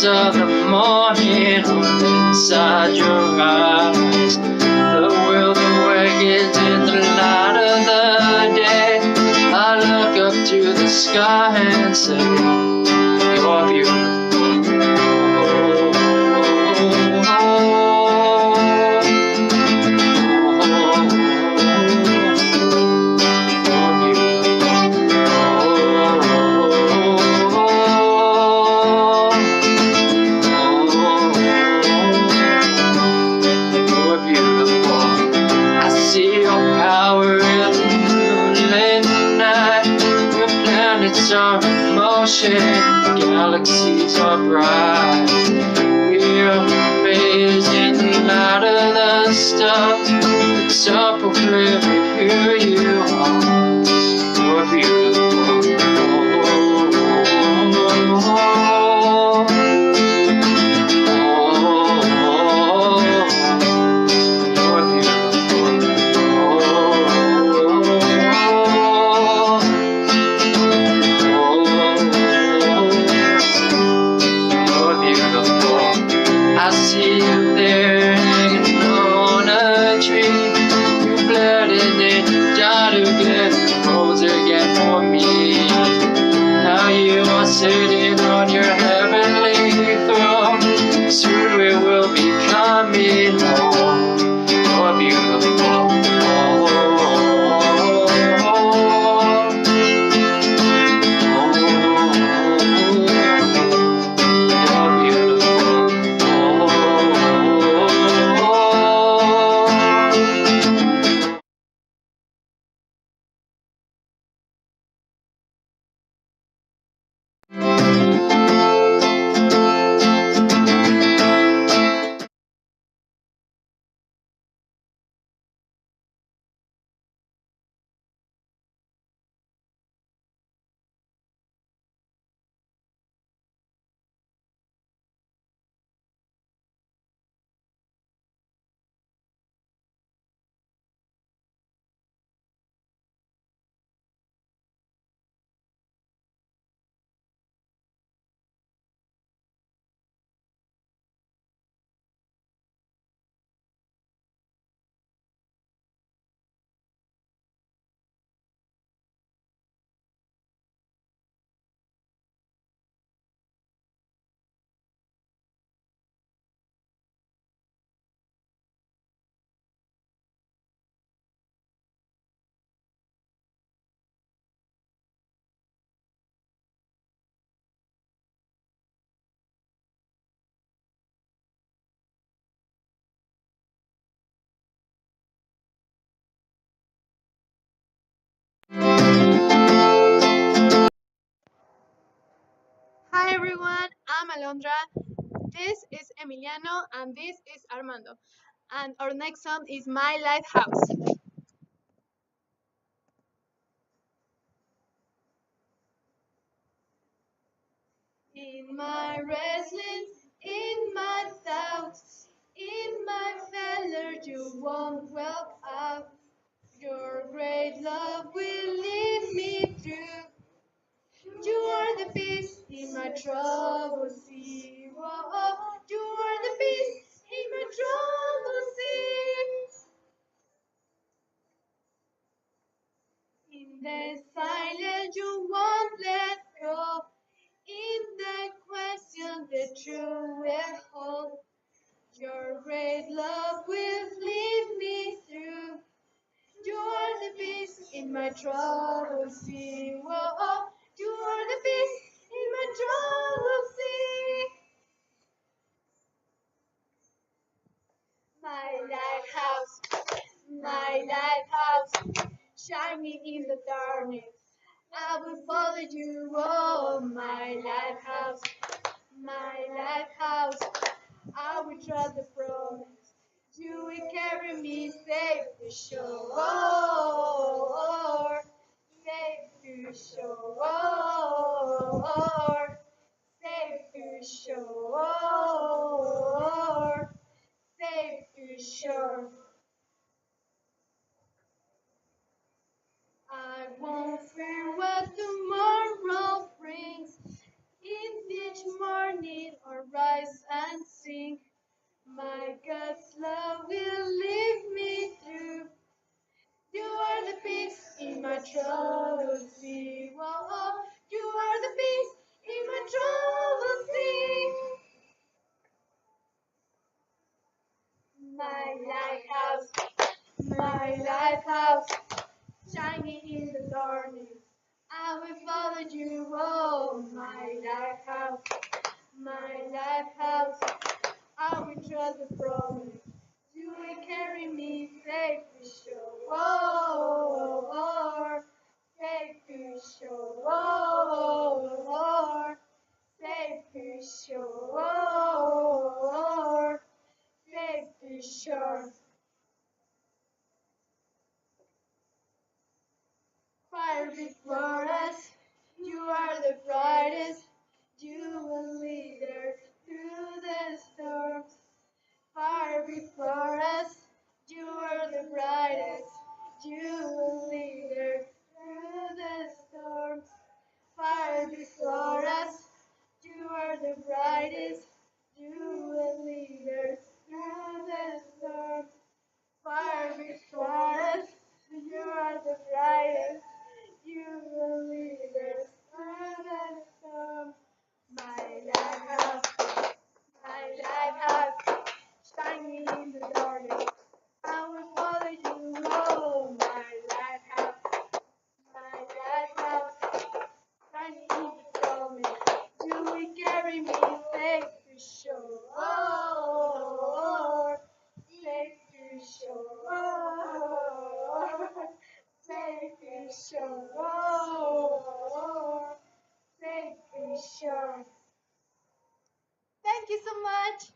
colors of the morning are inside your eyes. The world awakens in the light of the day. I look up to the sky and say, you're beautiful. Galaxies are bright. We are amazed in the light of the stars. It's up clear who you are. You're beautiful. Sitting on your heavenly throne, soon we will be coming home. You're beautiful. Hi everyone, I'm Alondra. This is Emiliano and this is Armando. And our next song is My Lighthouse. In my restless, in my thoughts, in my failure, you won't well out. Your great love will lead me through. You are the peace in my troubled sea. Whoa, you are the peace in my troubled sea. In the silence you won't let go. In the question the truth will hold. Your great love will lead me through. You are the peace in my troubled sea. Whoa, you are the peace in my troubled sea. My lighthouse, shining in the darkness. I will follow you, oh my lighthouse, I will trust the promise. You will carry me safe to shore, safe to shore, safe to shore, safe to shore. I won't fear what tomorrow brings. In each morning or troubled sea. Whoa, you are the peace in my troubled sea. My lighthouse, shining in the darkness. I will follow you, oh, my lighthouse. I will trust the promise. You will carry me safe to shore. Oh, Lord, safe to shore. Oh, Lord, safe to shore. Oh, Lord, safe to shore. Fire before us, you are the brightest. You will lead us through the storms. Fire before us, you are the brightest. You will lead us through the storms. Fire before us, you are the brightest. You will lead us through the storms. Fire before us, you are the brightest. You will lead us through the storm. My lighthouse, shining in the darkness. I will follow you, oh, my lighthouse, shining in the darkness. You will carry me safe to shore, oh, Lord, safe to shore, oh, safe to shore, oh, safe to shore. Thank you so much.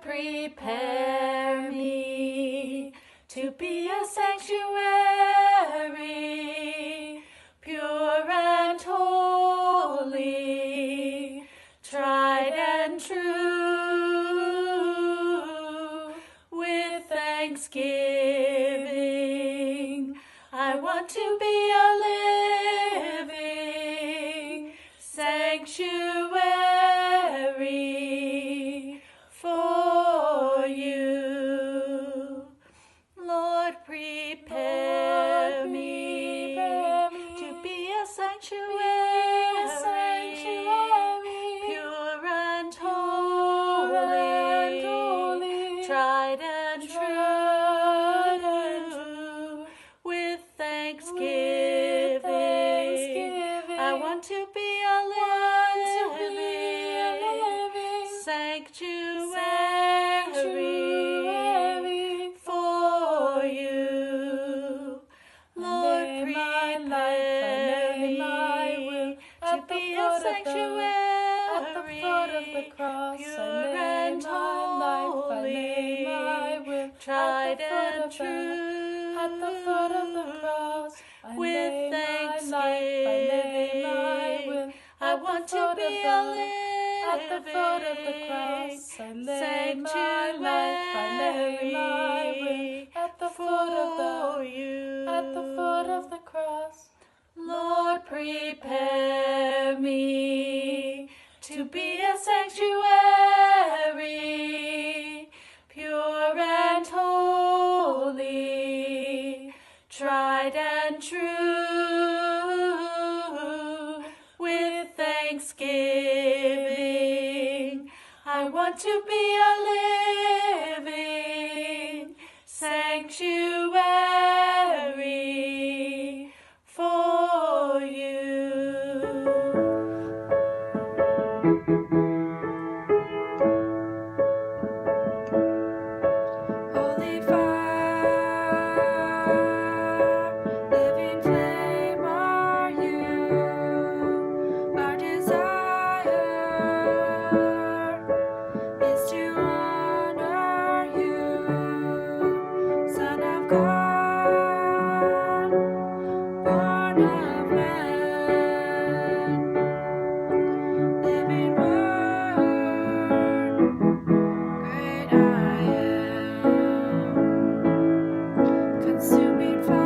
prepare me to be a sanctuary, pure and holy, tried and true. With thanksgiving, I want to be a living sanctuary for you. Lord, prepare me to be a sanctuary, pure and holy, tried and true. With thanksgiving, I want to be a living sanctuary for you. Lord, prepare me to be a sanctuary, at the foot of the cross, pure and holy, tried and true. At the foot of the cross, with thanksgiving, I want to be a living at the foot of the cross, I lay my life, I lay my will at the foot of the cross. Lord, prepare me to be a sanctuary, pure and holy, tried and true. With thanksgiving, I want to be a living sanctuary for you. Holy fire, living flame are you. Our desire is to honor you, Son of God, born of man, living word, great I am, consuming fire,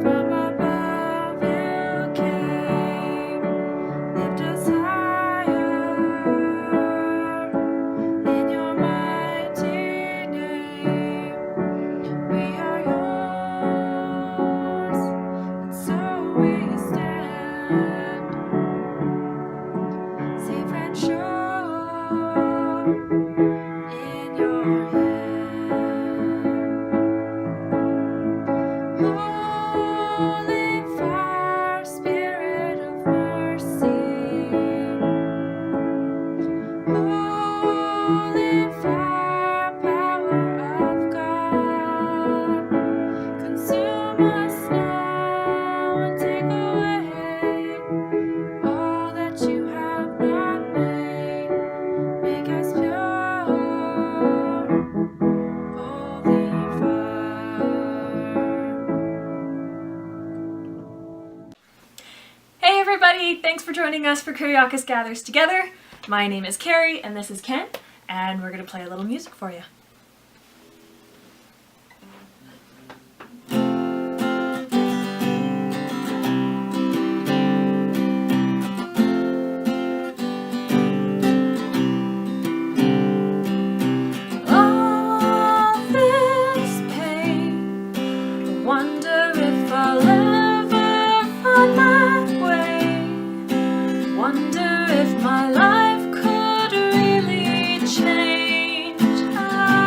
from above you came, lift us higher, in your mighty name. We are yours, and so we stand, safe and sure in your hand. Holy fire, Spirit of mercy. Holy fire, power of God. Consume us now and take away all that you have not made. Make us pure, holy fire. Hey everybody, thanks for joining us for Kuriakos Gathers Together. My name is Carrie and this is Ken, and we're going to play a little music for you. All this pain, I wonder if I'll ever find my way. Wonder if my life could really change. I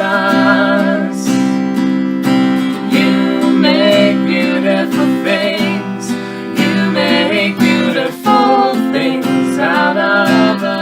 us. You make beautiful things. You make beautiful things out of us.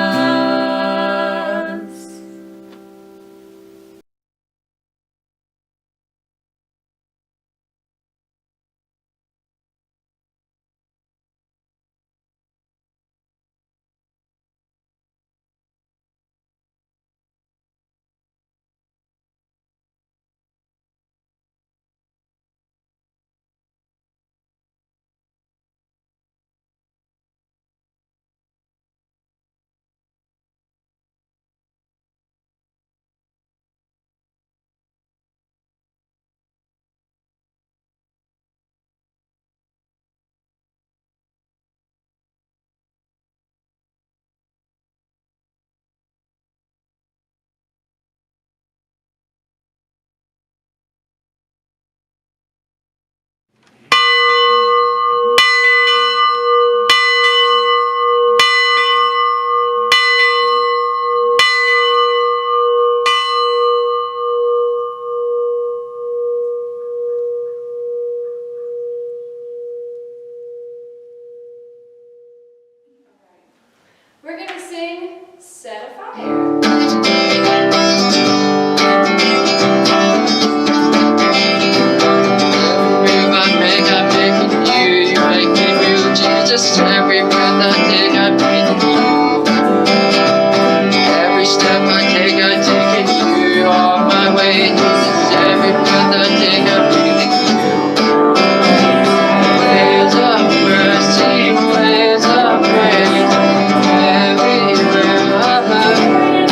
We're gonna sing Set a Fire. Jesus, every breath I take, I breathe in you. Every step I take in you. You're on my way, Jesus. Every breath I take, I breathe in you. Waves of mercy, waves of grace, everywhere I burn.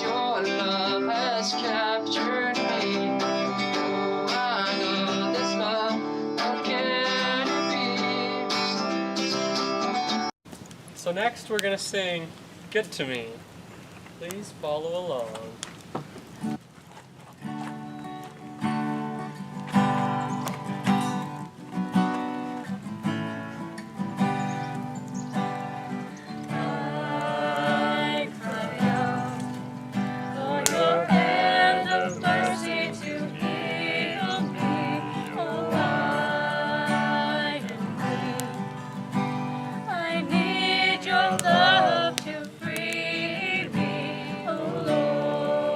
Your love has captured me. Oh, I know this love, how can it be? So next we're going to sing Good to Me. Please follow along. Love to free me, oh Lord.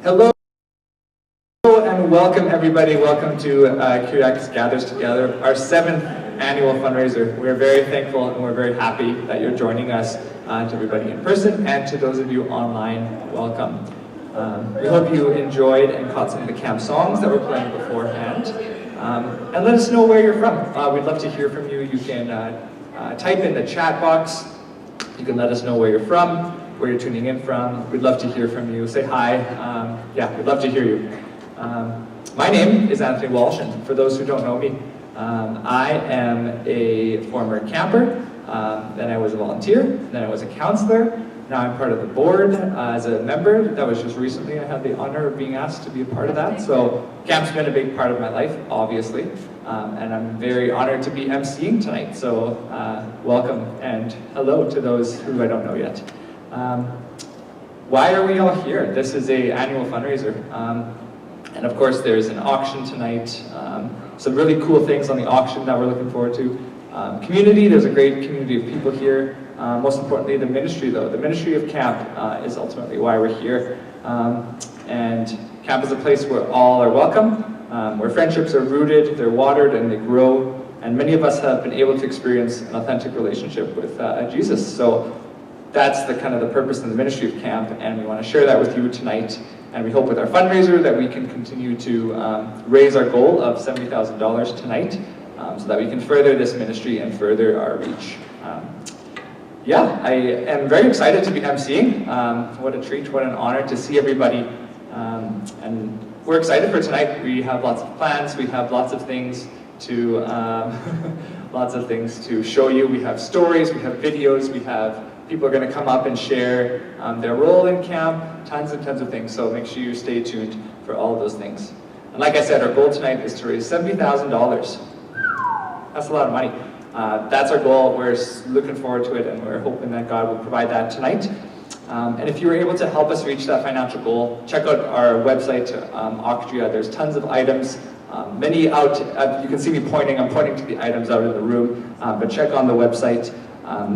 Hello and welcome everybody. Welcome to Kuriakos Gathers Together, our 7th annual fundraiser. We're very thankful and we're very happy that you're joining us, to everybody in person and to those of you online, welcome. We hope you enjoyed and caught some of the camp songs that were playing beforehand. And let us know where you're from. We'd love to hear from you. You can type in the chat box. You can let us know where you're from, where you're tuning in from. We'd love to hear from you. Say hi. Yeah, we'd love to hear you. My name is Anthony Walsh, and for those who don't know me, I am a former camper, then I was a volunteer, then I was a counselor, now I'm part of the board as a member. That was just recently. I had the honor of being asked to be a part of that, so camp's been a big part of my life, obviously, and I'm very honored to be emceeing tonight, so welcome and hello to those who I don't know yet. Why are we all here? This is an annual fundraiser. And of course, there's an auction tonight. Some really cool things on the auction that we're looking forward to. Community, there's a great community of people here. Most importantly, the ministry though. The ministry of camp is ultimately why we're here. And camp is a place where all are welcome, where friendships are rooted, they're watered, and they grow. And many of us have been able to experience an authentic relationship with Jesus. So that's the kind of the purpose and the ministry of camp, and we want to share that with you tonight. And we hope with our fundraiser that we can continue to raise our goal of $70,000 tonight, so that we can further this ministry and further our reach. Yeah, I am very excited to be emceeing. What a treat, what an honor to see everybody. And we're excited for tonight. We have lots of plans, we have lots of things to lots of things to show you. We have stories, we have videos, we have people are going to come up and share their role in camp, tons and tons of things, so make sure you stay tuned for all of those things. And like I said, our goal tonight is to raise $70,000. That's a lot of money. That's our goal. We're looking forward to it, and we're hoping that God will provide that tonight. And if you were able to help us reach that financial goal, check out our website, Octria. There's tons of items. Many out, you can see me pointing, I'm pointing to the items out in the room, but check on the website.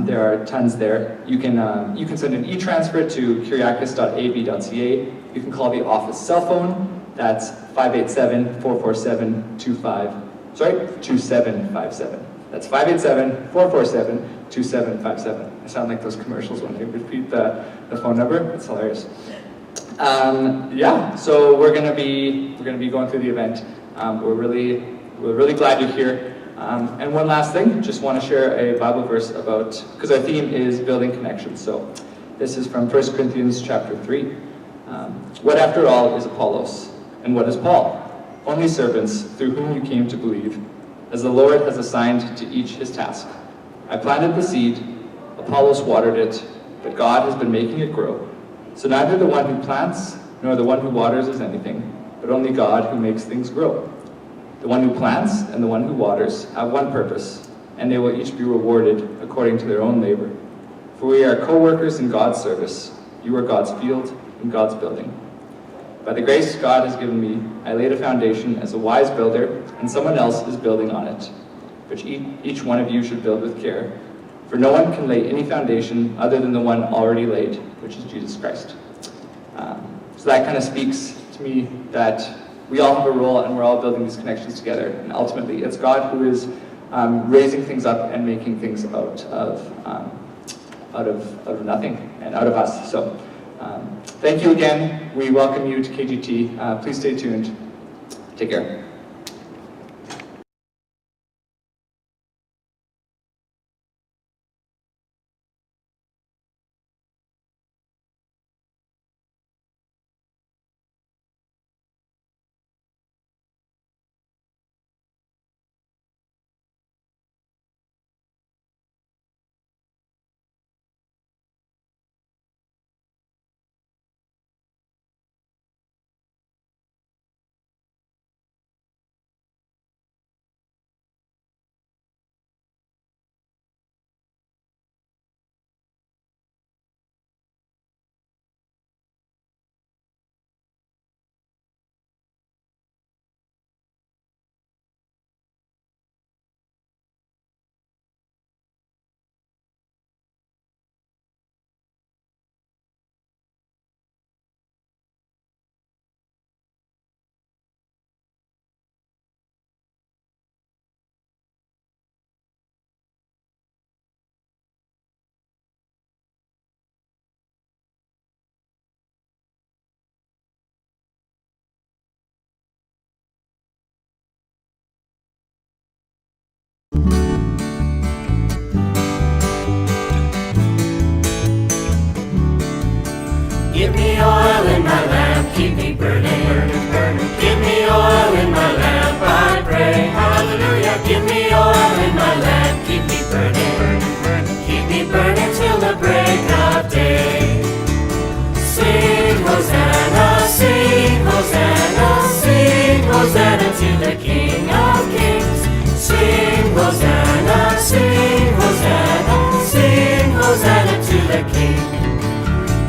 There are tons there. You can send an e-transfer to kuriakos.ab.ca. You can call the office cell phone. That's 587-447-2757. That's 587-447-2757. I sound like those commercials when they repeat the phone number. It's hilarious. Yeah, so we're gonna be going through the event. We're really glad you're here. And one last thing, just want to share a Bible verse about, because our theme is building connections. So this is from 1 Corinthians chapter 3. What after all is Apollos? And what is Paul? Only servants through whom you came to believe, as the Lord has assigned to each his task. I planted the seed, Apollos watered it, but God has been making it grow. So neither the one who plants nor the one who waters is anything, but only God who makes things grow. The one who plants and the one who waters have one purpose, and they will each be rewarded according to their own labor. For we are co-workers in God's service. You are God's field and God's building. By the grace God has given me, I laid a foundation as a wise builder, and someone else is building on it. But each one of you should build with care. For no one can lay any foundation other than the one already laid, which is Jesus Christ. So that kind of speaks to me that we all have a role, and we're all building these connections together. And ultimately, it's God who is raising things up and making things out of nothing and out of us. So thank you again. We welcome you to KGT. Please stay tuned. Take care. me oil in my lamp, keep me burning, burning, burning. Give me oil in my lamp, I pray. Hallelujah. Give me oil in my lamp, keep me burning, burning, burning. Keep me burning till the break of day. Sing Hosanna, sing Hosanna, sing Hosanna to the King of Kings. Sing Hosanna, sing Hosanna, sing Hosanna to the King.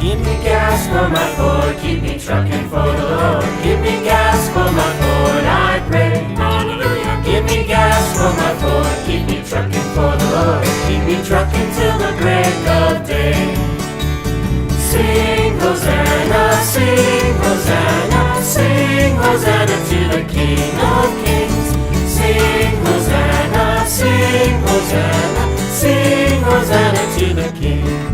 Give me gas for my Ford, keep me trucking for the Lord. Give me gas for my Ford, I pray. Hallelujah. Give me gas for my Ford, keep me trucking for the Lord. Keep me trucking till the break of day. Sing Hosanna, sing Hosanna, sing Hosanna to the King of Kings. Sing Hosanna, sing Hosanna, sing Hosanna to the King.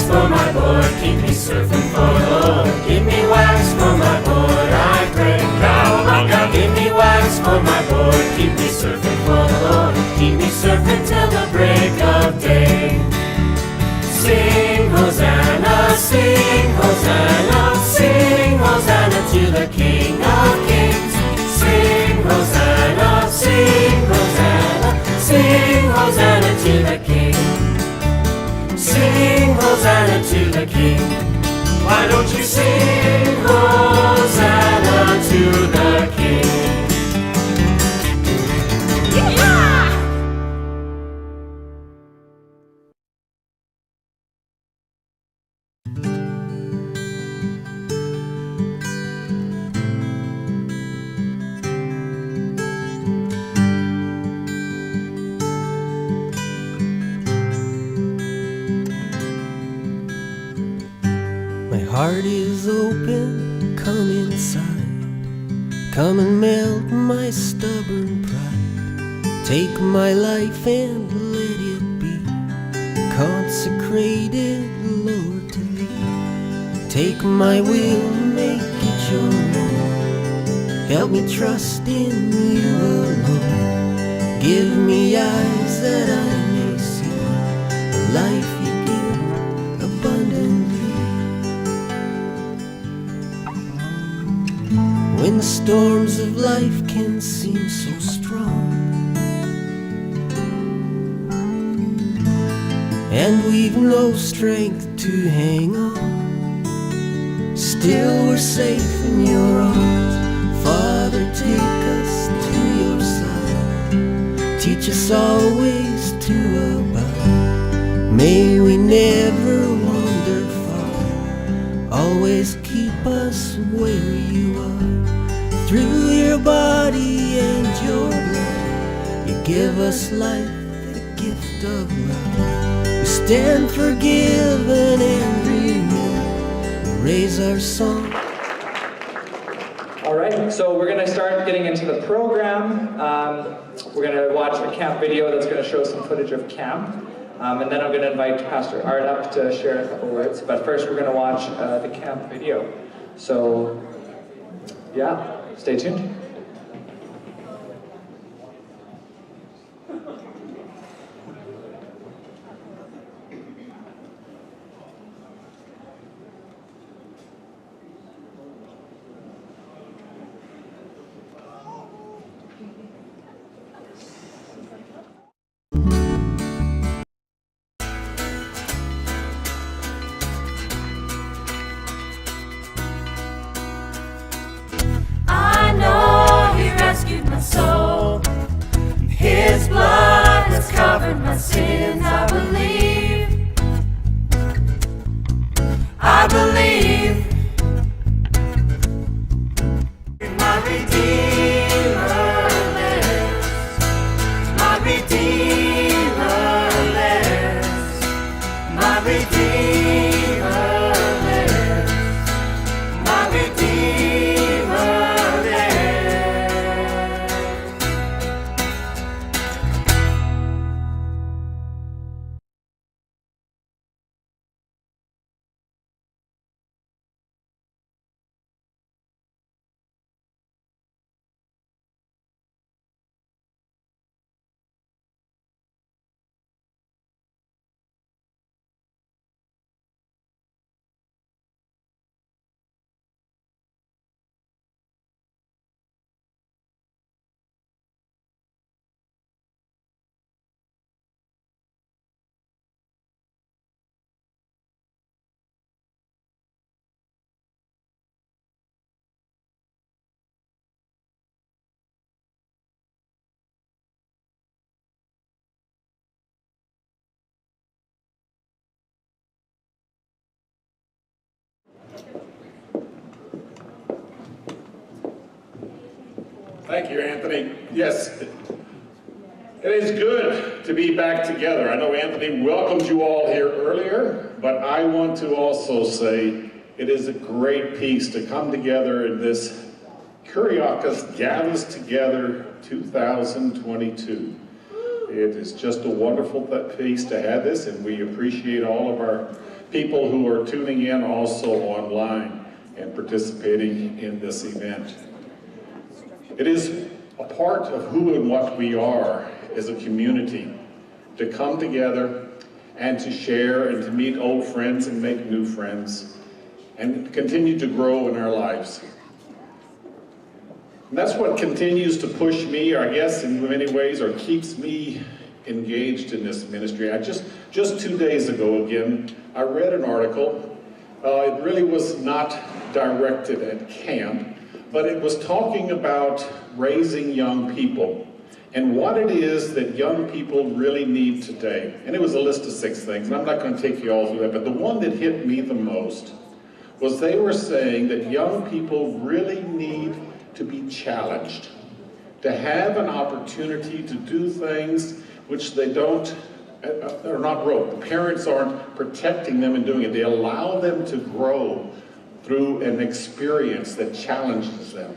For my board, keep me surfing for the Lord. Give me wax for my board, I pray. Cowabunga. Give me wax for my board, keep me surfing for the Lord. Keep me surfing till the break of day. Sing Hosanna, sing Hosanna, sing Hosanna to the King of Kings. Sing Hosanna, sing Hosanna, sing Hosanna to the King. Sing Hosanna to the King. Why don't you sing Hosanna to the King? Yeah! My heart is open, come inside. Come and melt my stubborn pride. Take my life and let it be consecrated, Lord, to Thee. Take my will, make it Your own. Help me trust in You alone. Give me eyes that I may see the life You give abundantly. When the storms of life can seem so strong, and we've no strength to hang on, still we're safe in Your arms. Father, take us to Your side. Teach us always to abide. May we never wander far. Always keep us where You are. Through Your body and Your blood, You give us life, the gift of love. We stand forgiven and renewed. We raise our song. All right, so we're going to start getting into the program. We're going to watch a camp video that's going to show some footage of camp. And then I'm going to invite Pastor Art up to share a couple words. But first we're going to watch the camp video. So, yeah, stay tuned. His blood has covered my sins, I believe. I believe. My Redeemer lives. My Redeemer lives. My Redeemer lives. My Redeemer lives. Thank you, Anthony. Yes, it is good to be back together. I know Anthony welcomed you all here earlier, but I want to also say it is a great piece to come together in this Kuriakos Gathers Together 2022. It is just a wonderful piece to have this, and we appreciate all of our people who are tuning in also online and participating in this event. It is a part of who and what we are as a community, to come together and to share and to meet old friends and make new friends and continue to grow in our lives. And that's what continues to push me, I guess, in many ways, or keeps me engaged in this ministry. Just 2 days ago, again, I read an article. It really was not directed at camp, but it was talking about raising young people and what it is that young people really need today. And it was a list of 6 things, and I'm not going to take you all through that, but the one that hit me the most was they were saying that young people really need to be challenged, to have an opportunity to do things which they are not rote. The parents aren't protecting them and doing it. They allow them to grow through an experience that challenges them.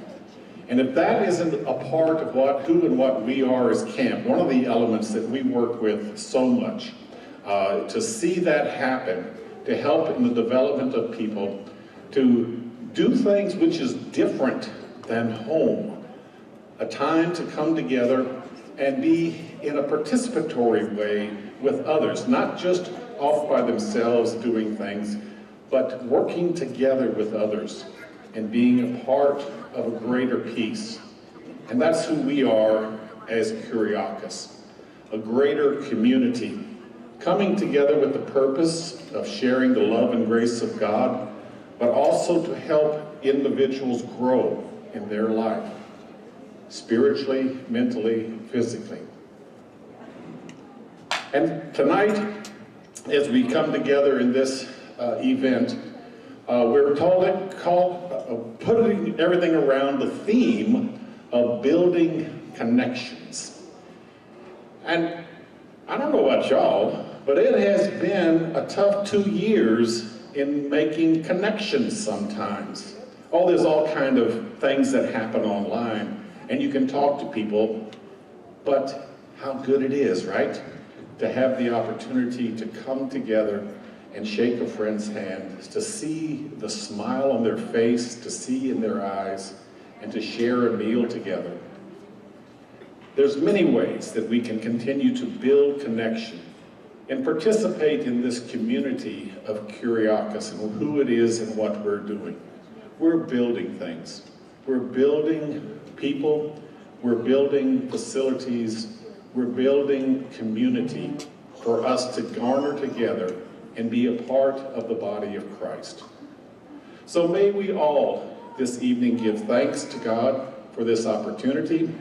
And if that isn't a part of who and what we are as camp, one of the elements that we work with so much, to see that happen, to help in the development of people, to do things which is different than home, a time to come together and be in a participatory way with others, not just off by themselves doing things, but working together with others and being a part of a greater peace. And that's who we are as Kuriakos, a greater community, coming together with the purpose of sharing the love and grace of God, but also to help individuals grow in their life, spiritually, mentally, physically. And tonight, as we come together in this event, we're putting everything around the theme of building connections. And I don't know about y'all, but it has been a tough 2 years in making connections sometimes. Oh, there's all kind of things that happen online, and you can talk to people, but how good it is, right? To have the opportunity to come together and shake a friend's hand, to see the smile on their face, to see in their eyes, and to share a meal together. There's many ways that we can continue to build connection and participate in this community of Kuriakos and who it is and what we're doing. We're building things. We're building people. We're building facilities. We're building community for us to garner together and be a part of the body of Christ. So may we all this evening give thanks to God for this opportunity,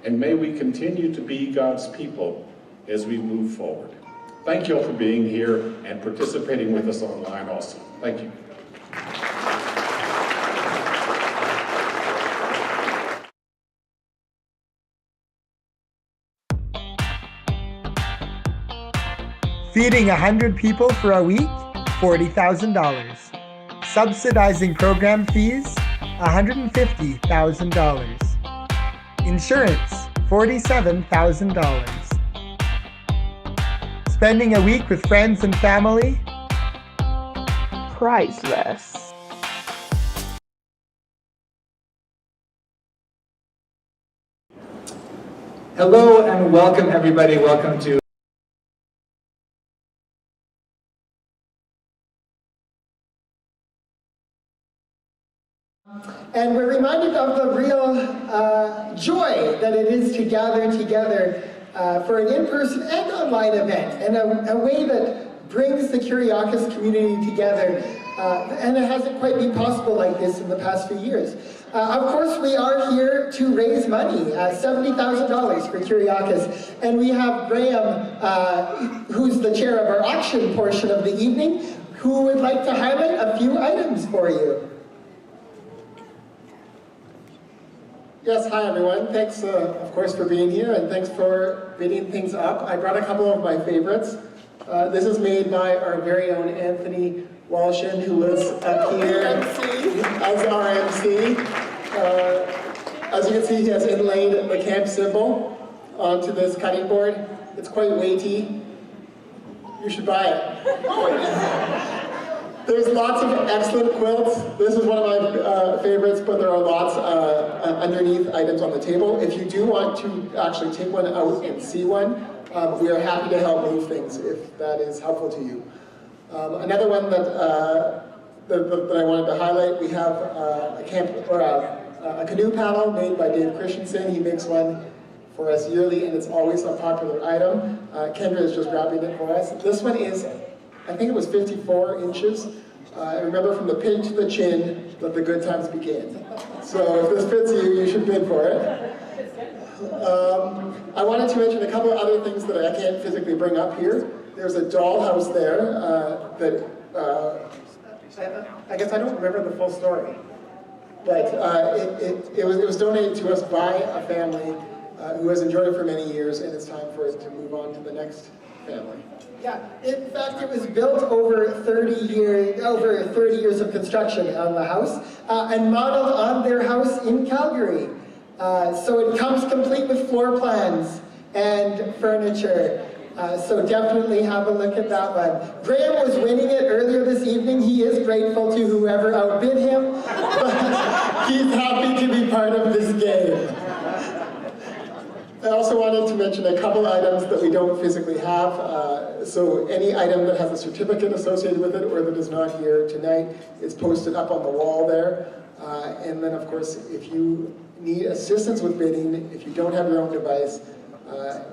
and may we continue to be God's people as we move forward. Thank you all for being here and participating with us online also. Thank you. Feeding 100 people for a week, $40,000. Subsidizing program fees, $150,000. Insurance, $47,000. Spending a week with friends and family, priceless. Hello and welcome everybody. Welcome to And we're reminded of the real joy that it is to gather together for an in-person and online event, and a way that brings the Kuriakos community together. And it hasn't quite been possible like this in the past few years. Of course, we are here to raise money, $70,000 for Kuriakos. And we have Graham, who's the chair of our auction portion of the evening, who would like to highlight a few items for you. Yes, hi everyone. Thanks, of course, for being here, and thanks for bidding things up. I brought a couple of my favorites. This is made by our very own Anthony Walshin, who was up here as our MC. As you can see, he has inlaid the camp symbol onto this cutting board. It's quite weighty. You should buy it. There's lots of excellent quilts. This is one of my favorites, but there are lots underneath items on the table. If you do want to actually take one out and see one, we are happy to help move things if that is helpful to you. Another one that I wanted to highlight, we have a canoe paddle made by Dave Christensen. He makes one for us yearly, and it's always a popular item. Kendra is just grabbing it for us. This one is, I think it was 54 inches. I remember from the pig to the chin that the good times begin. So if this fits you, you should bid for it. I wanted to mention a couple of other things that I can't physically bring up here. There's a dollhouse there I guess I don't remember the full story, but it was donated to us by a family who has enjoyed it for many years, and it's time for it to move on to the next family. Yeah, in fact, it was built over 30 years of construction on the house, and modeled on their house in Calgary. So it comes complete with floor plans and furniture. So definitely have a look at that one. Graham was winning it earlier this evening. He is grateful to whoever outbid him, but he's happy to be part of this game. I also wanted to mention a couple items that we don't physically have. So any item that has a certificate associated with it or that is not here tonight is posted up on the wall there. And then of course, if you need assistance with bidding, if you don't have your own device,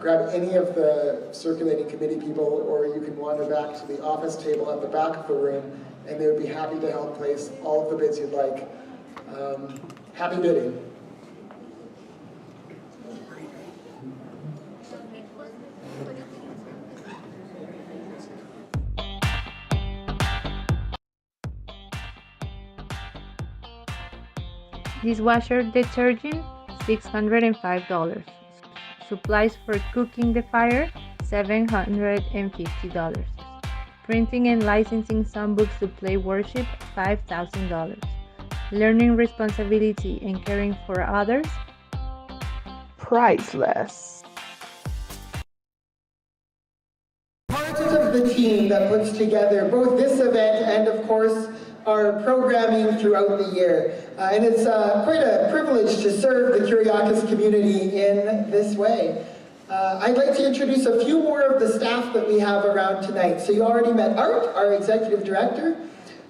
grab any of the circulating committee people, or you can wander back to the office table at the back of the room, and they would be happy to help place all of the bids you'd like. Happy bidding. Dishwasher detergent, $605. Supplies for cooking the fire, $750. Printing and licensing songbooks to play worship, $5,000. Learning responsibility and caring for others, priceless. Part of the team that puts together both this event and, of course, our programming throughout the year. And it's quite a privilege to serve the Kuriakos community in this way. I'd like to introduce a few more of the staff that we have around tonight. So you already met Art, our executive director.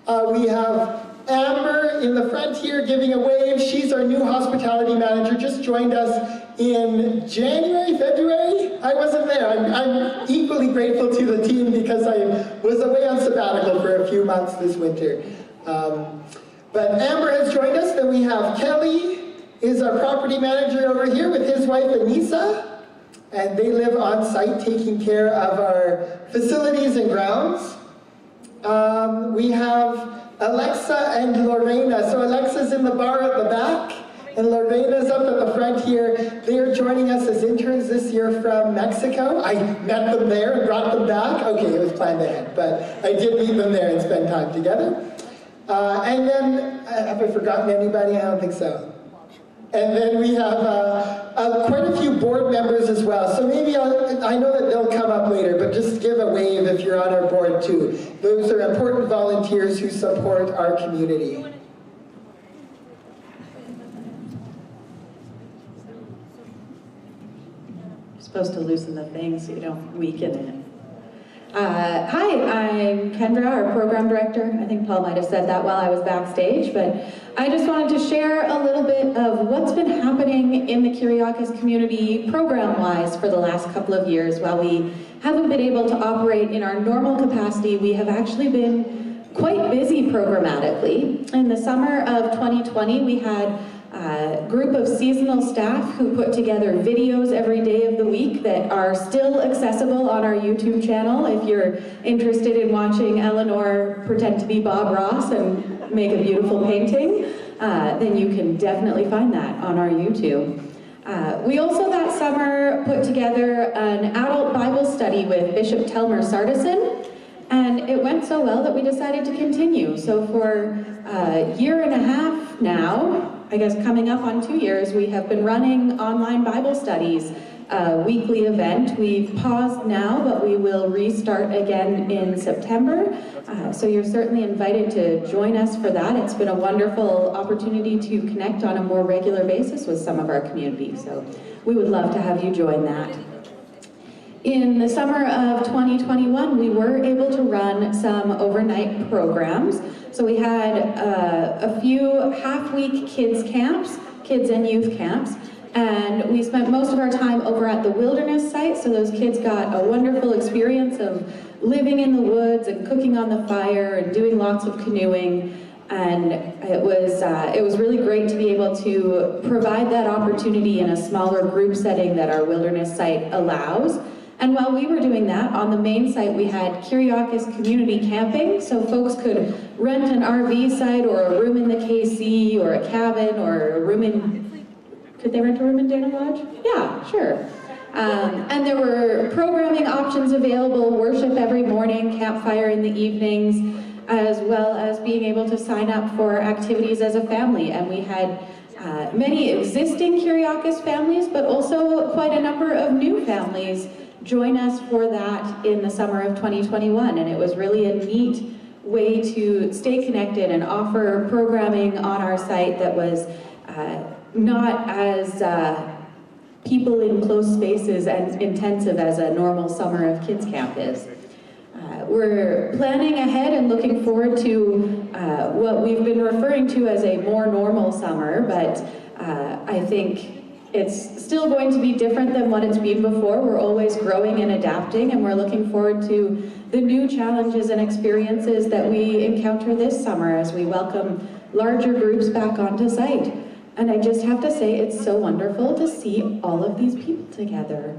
We have Amber in the front here giving a wave. She's our new hospitality manager, just joined us in January, February? I wasn't there. I'm equally grateful to the team because I was away on sabbatical for a few months this winter. But Amber has joined us. Then we have Kelly, is our property manager over here with his wife Anissa, and they live on site taking care of our facilities and grounds. We have Alexa and Lorena. So Alexa's in the bar at the back, and Lorena's up at the front here. They are joining us as interns this year from Mexico. I met them there and brought them back. Okay, it was planned ahead, but I did meet them there and spend time together. And then, have I forgotten anybody? I don't think so. And then we have quite a few board members as well. So maybe I know that they'll come up later, but just give a wave if you're on our board too. Those are important volunteers who support our community. You're supposed to loosen the thing so you don't weaken it. Hi, I'm Kendra, our program director. I think Paul might have said that while I was backstage, but I just wanted to share a little bit of what's been happening in the Kuriakos community program-wise for the last couple of years. While we haven't been able to operate in our normal capacity, we have actually been quite busy programmatically. In the summer of 2020, we had a group of seasonal staff who put together videos every day of the week that are still accessible on our YouTube channel if you're interested in watching Eleanor pretend to be Bob Ross and make a beautiful painting. then you can definitely find that on our YouTube. We also that summer put together an adult Bible study with Bishop Telmer Sardison, and it went so well that we decided to continue. So for a year and a half now, I guess coming up on 2 years, we have been running online Bible studies, a weekly event. We've paused now, but we will restart again in September. So you're certainly invited to join us for that. It's been a wonderful opportunity to connect on a more regular basis with some of our community. So we would love to have you join that. In the summer of 2021, we were able to run some overnight programs. So we had a few half-week kids camps, kids and youth camps, and we spent most of our time over at the wilderness site, so those kids got a wonderful experience of living in the woods and cooking on the fire and doing lots of canoeing. And it was really great to be able to provide that opportunity in a smaller group setting that our wilderness site allows. And while we were doing that, on the main site we had Kuriakos community camping, so folks could rent an RV site or a room in the KC or a cabin or a room in, could they rent a room in Dana Lodge? Yeah, sure. And there were programming options available, worship every morning, campfire in the evenings, as well as being able to sign up for activities as a family. And we had many existing Kuriakos families, but also quite a number of new families join us for that in the summer of 2021. And it was really a neat way to stay connected and offer programming on our site that was not as people in close spaces and intensive as a normal summer of kids camp is. We're planning ahead and looking forward to what we've been referring to as a more normal summer, but I think it's still going to be different than what it's been before. We're always growing and adapting, and we're looking forward to the new challenges and experiences that we encounter this summer as we welcome larger groups back onto site. And I just have to say, it's so wonderful to see all of these people together.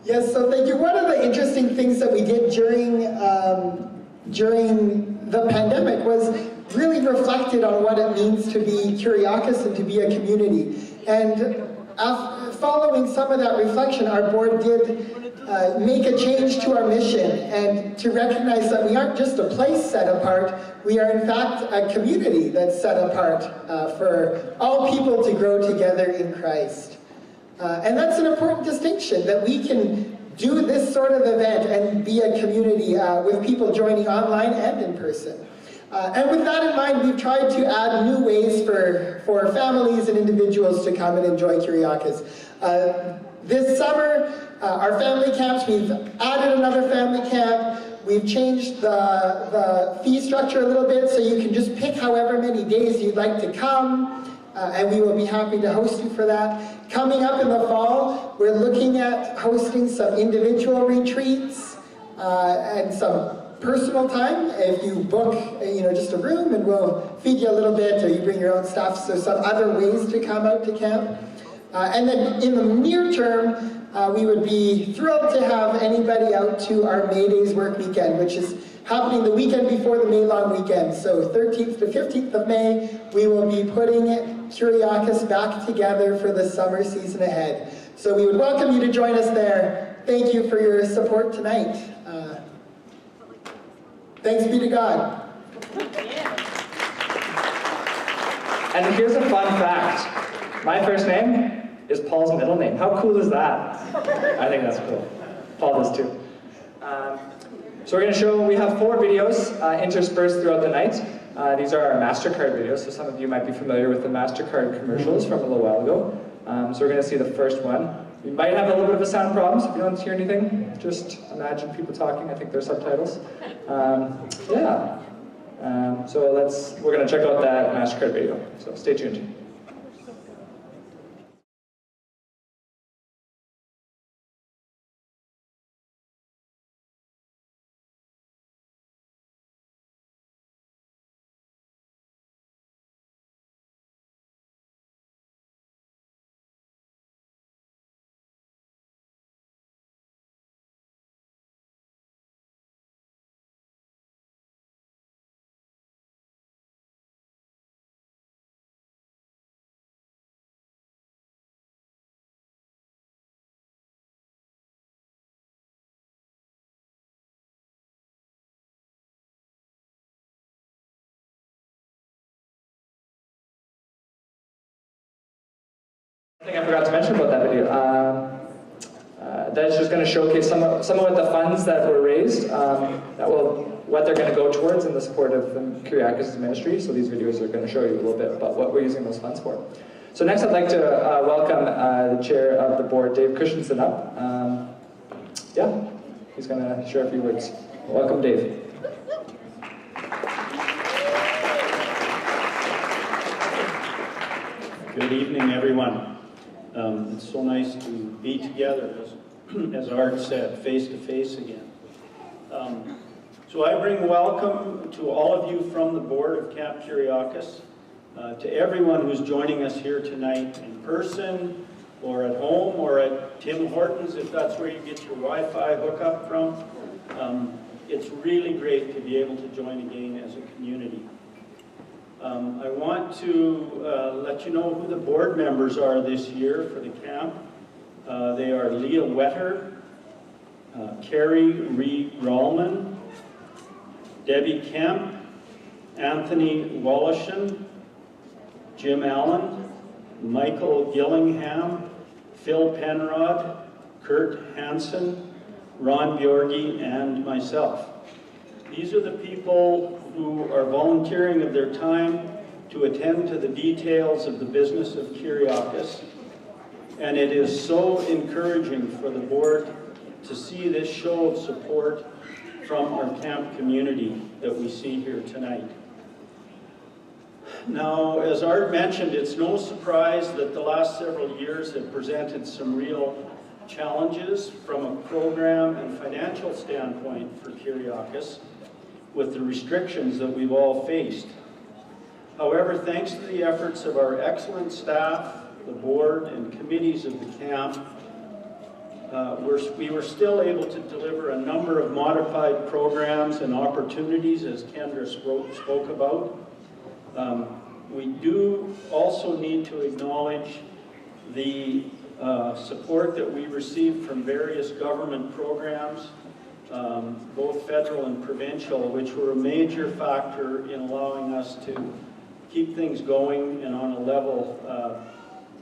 Yes, so thank you. One of the interesting things that we did during the pandemic was really reflected on what it means to be Kuriakos and to be a community. And following some of that reflection, our board did make a change to our mission and to recognize that we aren't just a place set apart, we are in fact a community that's set apart for all people to grow together in Christ. And that's an important distinction, that we can do this sort of event and be a community with people joining online and in person. And with that in mind, we've tried to add new ways for families and individuals to come and enjoy Kuriakos. This summer, our family camps, we've added another family camp. We've changed the fee structure a little bit, so you can just pick however many days you'd like to come, and we will be happy to host you for that. Coming up in the fall, we're looking at hosting some individual retreats and some personal time. If you book, just a room, and we'll feed you a little bit, or you bring your own stuff, so some other ways to come out to camp. And then in the near term, we would be thrilled to have anybody out to our May Days work weekend, which is happening the weekend before the May long weekend. So 13th to 15th of May, we will be putting Kuriakos back together for the summer season ahead. So we would welcome you to join us there. Thank you for your support tonight. Thanks be to God. And here's a fun fact. My first name is Paul's middle name. How cool is that? I think that's cool. Paul does too. So we're going to show, we have 4 videos interspersed throughout the night. These are our MasterCard videos, so some of you might be familiar with the MasterCard commercials from a little while ago. So we're going to see the first one. We might have a little bit of a sound problem, so if you don't hear anything, just imagine people talking. I think they're subtitles. So we're going to check out that MasterCard video. So stay tuned. thing I forgot to mention about that video. That's just going to showcase some of the funds that were raised, what they're going to go towards in the support of the Kuriakos ministry. So these videos are going to show you a little bit about what we're using those funds for. So next I'd like to welcome the chair of the board, Dave Christensen, up. Yeah, he's going to share a few words. Welcome, Dave. Good evening, everyone. It's so nice to be together, as Art said, face to face again. So I bring welcome to all of you from the board of Camp Kuriakos, to everyone who's joining us here tonight in person, or at home, or at Tim Hortons, if that's where you get your Wi-Fi hookup from. It's really great to be able to join again as a community. I want to let you know who the board members are this year for the camp. They are Leah Wetter, Carrie Reed-Rallman, Debbie Kemp, Anthony Wallishan, Jim Allen, Michael Gillingham, Phil Penrod, Kurt Hansen, Ron Bjorgi, and myself. These are the people who are volunteering of their time to attend to the details of the business of Kuriakos. And it is so encouraging for the board to see this show of support from our camp community that we see here tonight. Now, as Art mentioned, it's no surprise that the last several years have presented some real challenges from a program and financial standpoint for Kuriakos, with the restrictions that we've all faced. However, thanks to the efforts of our excellent staff, the board, and committees of the camp, we were still able to deliver a number of modified programs and opportunities, as Kendra spoke about. We do also need to acknowledge the support that we received from various government programs, both federal and provincial, which were a major factor in allowing us to keep things going and on a level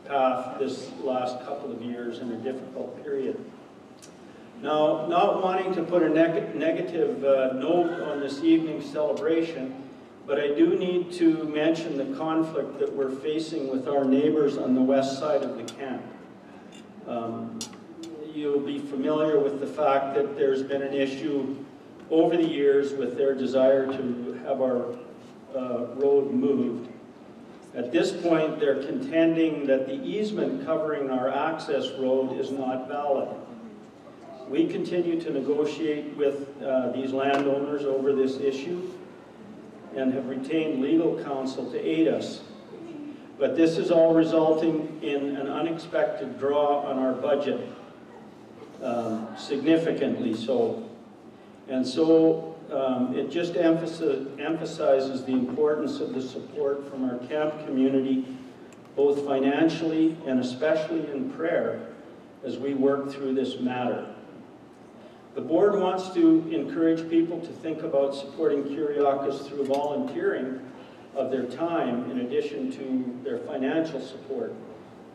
path this last couple of years in a difficult period. Now, not wanting to put a negative note on this evening's celebration, but I do need to mention the conflict that we're facing with our neighbors on the west side of the camp. You'll be familiar with the fact that there's been an issue over the years with their desire to have our road moved. At this point, they're contending that the easement covering our access road is not valid. We continue to negotiate with these landowners over this issue and have retained legal counsel to aid us. But this is all resulting in an unexpected draw on our budget, significantly so. And so it just emphasizes the importance of the support from our camp community, both financially and especially in prayer, as we work through this matter. The board wants to encourage people to think about supporting Kuriakos through volunteering of their time in addition to their financial support.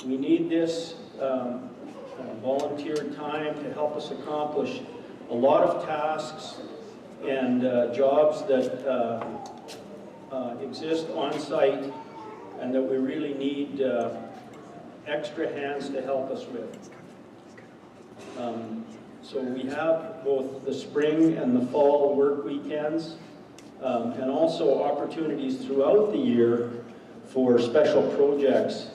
We need this volunteer time to help us accomplish a lot of tasks and jobs that exist on site and that we really need extra hands to help us with. So we have both the spring and the fall work weekends, and also opportunities throughout the year for special projects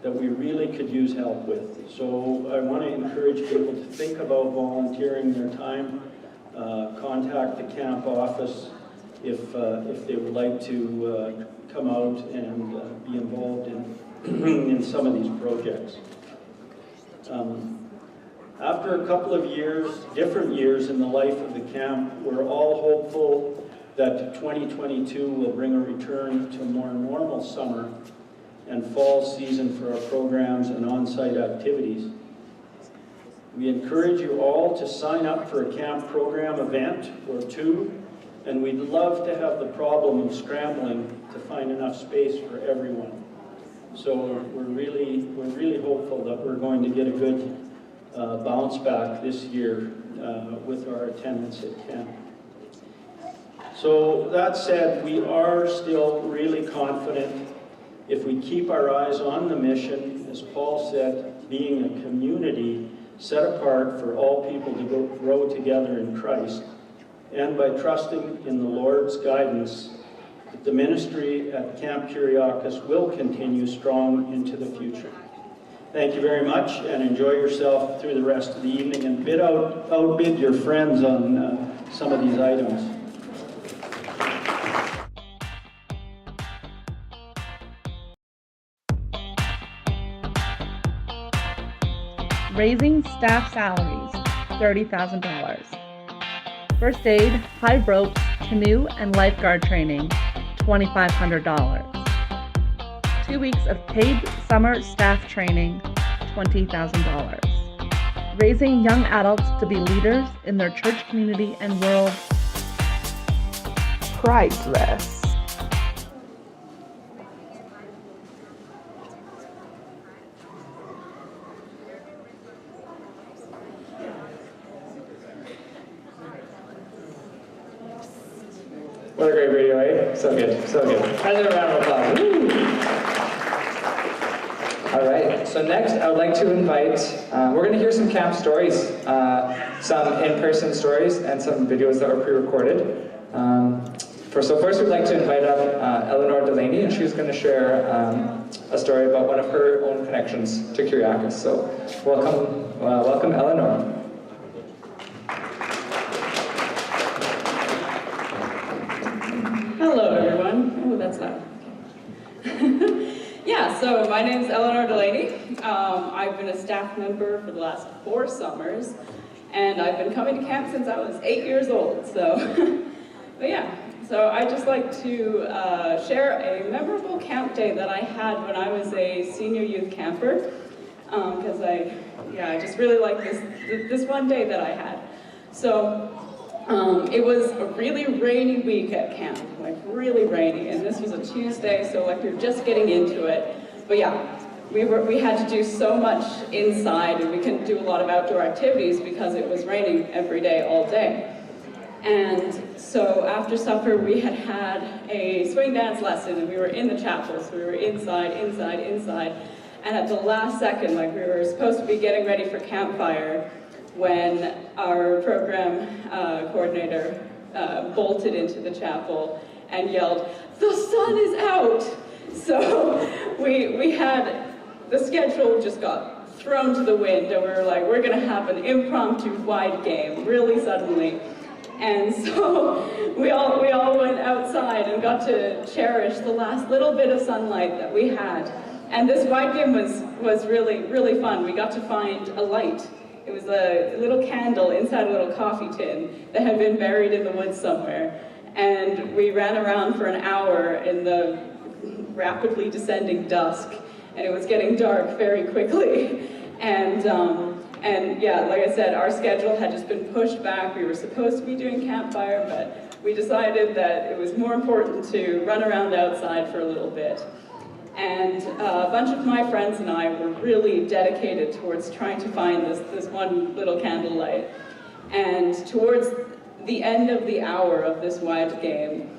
that we really could use help with. So I want to encourage people to think about volunteering their time, contact the camp office if they would like to come out and be involved in some of these projects. After a couple of years, different years in the life of the camp, we're all hopeful that 2022 will bring a return to a more normal summer and fall season for our programs and on-site activities. We encourage you all to sign up for a camp program event or two, and we'd love to have the problem of scrambling to find enough space for everyone. So we're really hopeful that we're going to get a good bounce back this year with our attendance at camp. So that said, we are still really confident if we keep our eyes on the mission, as Paul said, being a community set apart for all people to grow together in Christ, and by trusting in the Lord's guidance, that the ministry at Camp Kuriakos will continue strong into the future. Thank you very much, and enjoy yourself through the rest of the evening, and outbid your friends on some of these items. Raising staff salaries, $30,000. First aid, high ropes, canoe, and lifeguard training, $2,500. 2 weeks of paid summer staff training, $20,000. Raising young adults to be leaders in their church community and world, priceless. What a great radio, eh? So good, so good. Another round of applause. Woo! All right, so next I would like to invite, we're going to hear some camp stories, some in-person stories, and some videos that were pre-recorded. So first we'd like to invite up Eleanor Delaney, and she's going to share a story about one of her own connections to Kuriakos. So welcome Eleanor. Hello, everyone. Oh, that's loud. Yeah, so my name's Eleanor Delaney. I've been a staff member for the last 4 summers, and I've been coming to camp since I was 8 years old. So, but yeah, so I'd just like to share a memorable camp day that I had when I was a senior youth camper, because I just really like this one day that I had. So. It was a really rainy week at camp, like really rainy, and this was a Tuesday, so like we were just getting into it. But yeah, we had to do so much inside, and we couldn't do a lot of outdoor activities because it was raining every day, all day. And so after supper, we had a swing dance lesson, and we were in the chapel, so we were inside. And at the last second, like we were supposed to be getting ready for campfire, when our program coordinator bolted into the chapel and yelled, "The sun is out!" So we had, the schedule just got thrown to the wind, and we were like, we're gonna have an impromptu wide game really suddenly. And so we all went outside and got to cherish the last little bit of sunlight that we had. And this wide game was really, really fun. We got to find a light. It was a little candle inside a little coffee tin that had been buried in the woods somewhere. And we ran around for an hour in the rapidly descending dusk, and it was getting dark very quickly. And yeah, like I said, our schedule had just been pushed back. We were supposed to be doing campfire, but we decided that it was more important to run around outside for a little bit. And a bunch of my friends and I were really dedicated towards trying to find this one little candlelight. And towards the end of the hour of this wide game,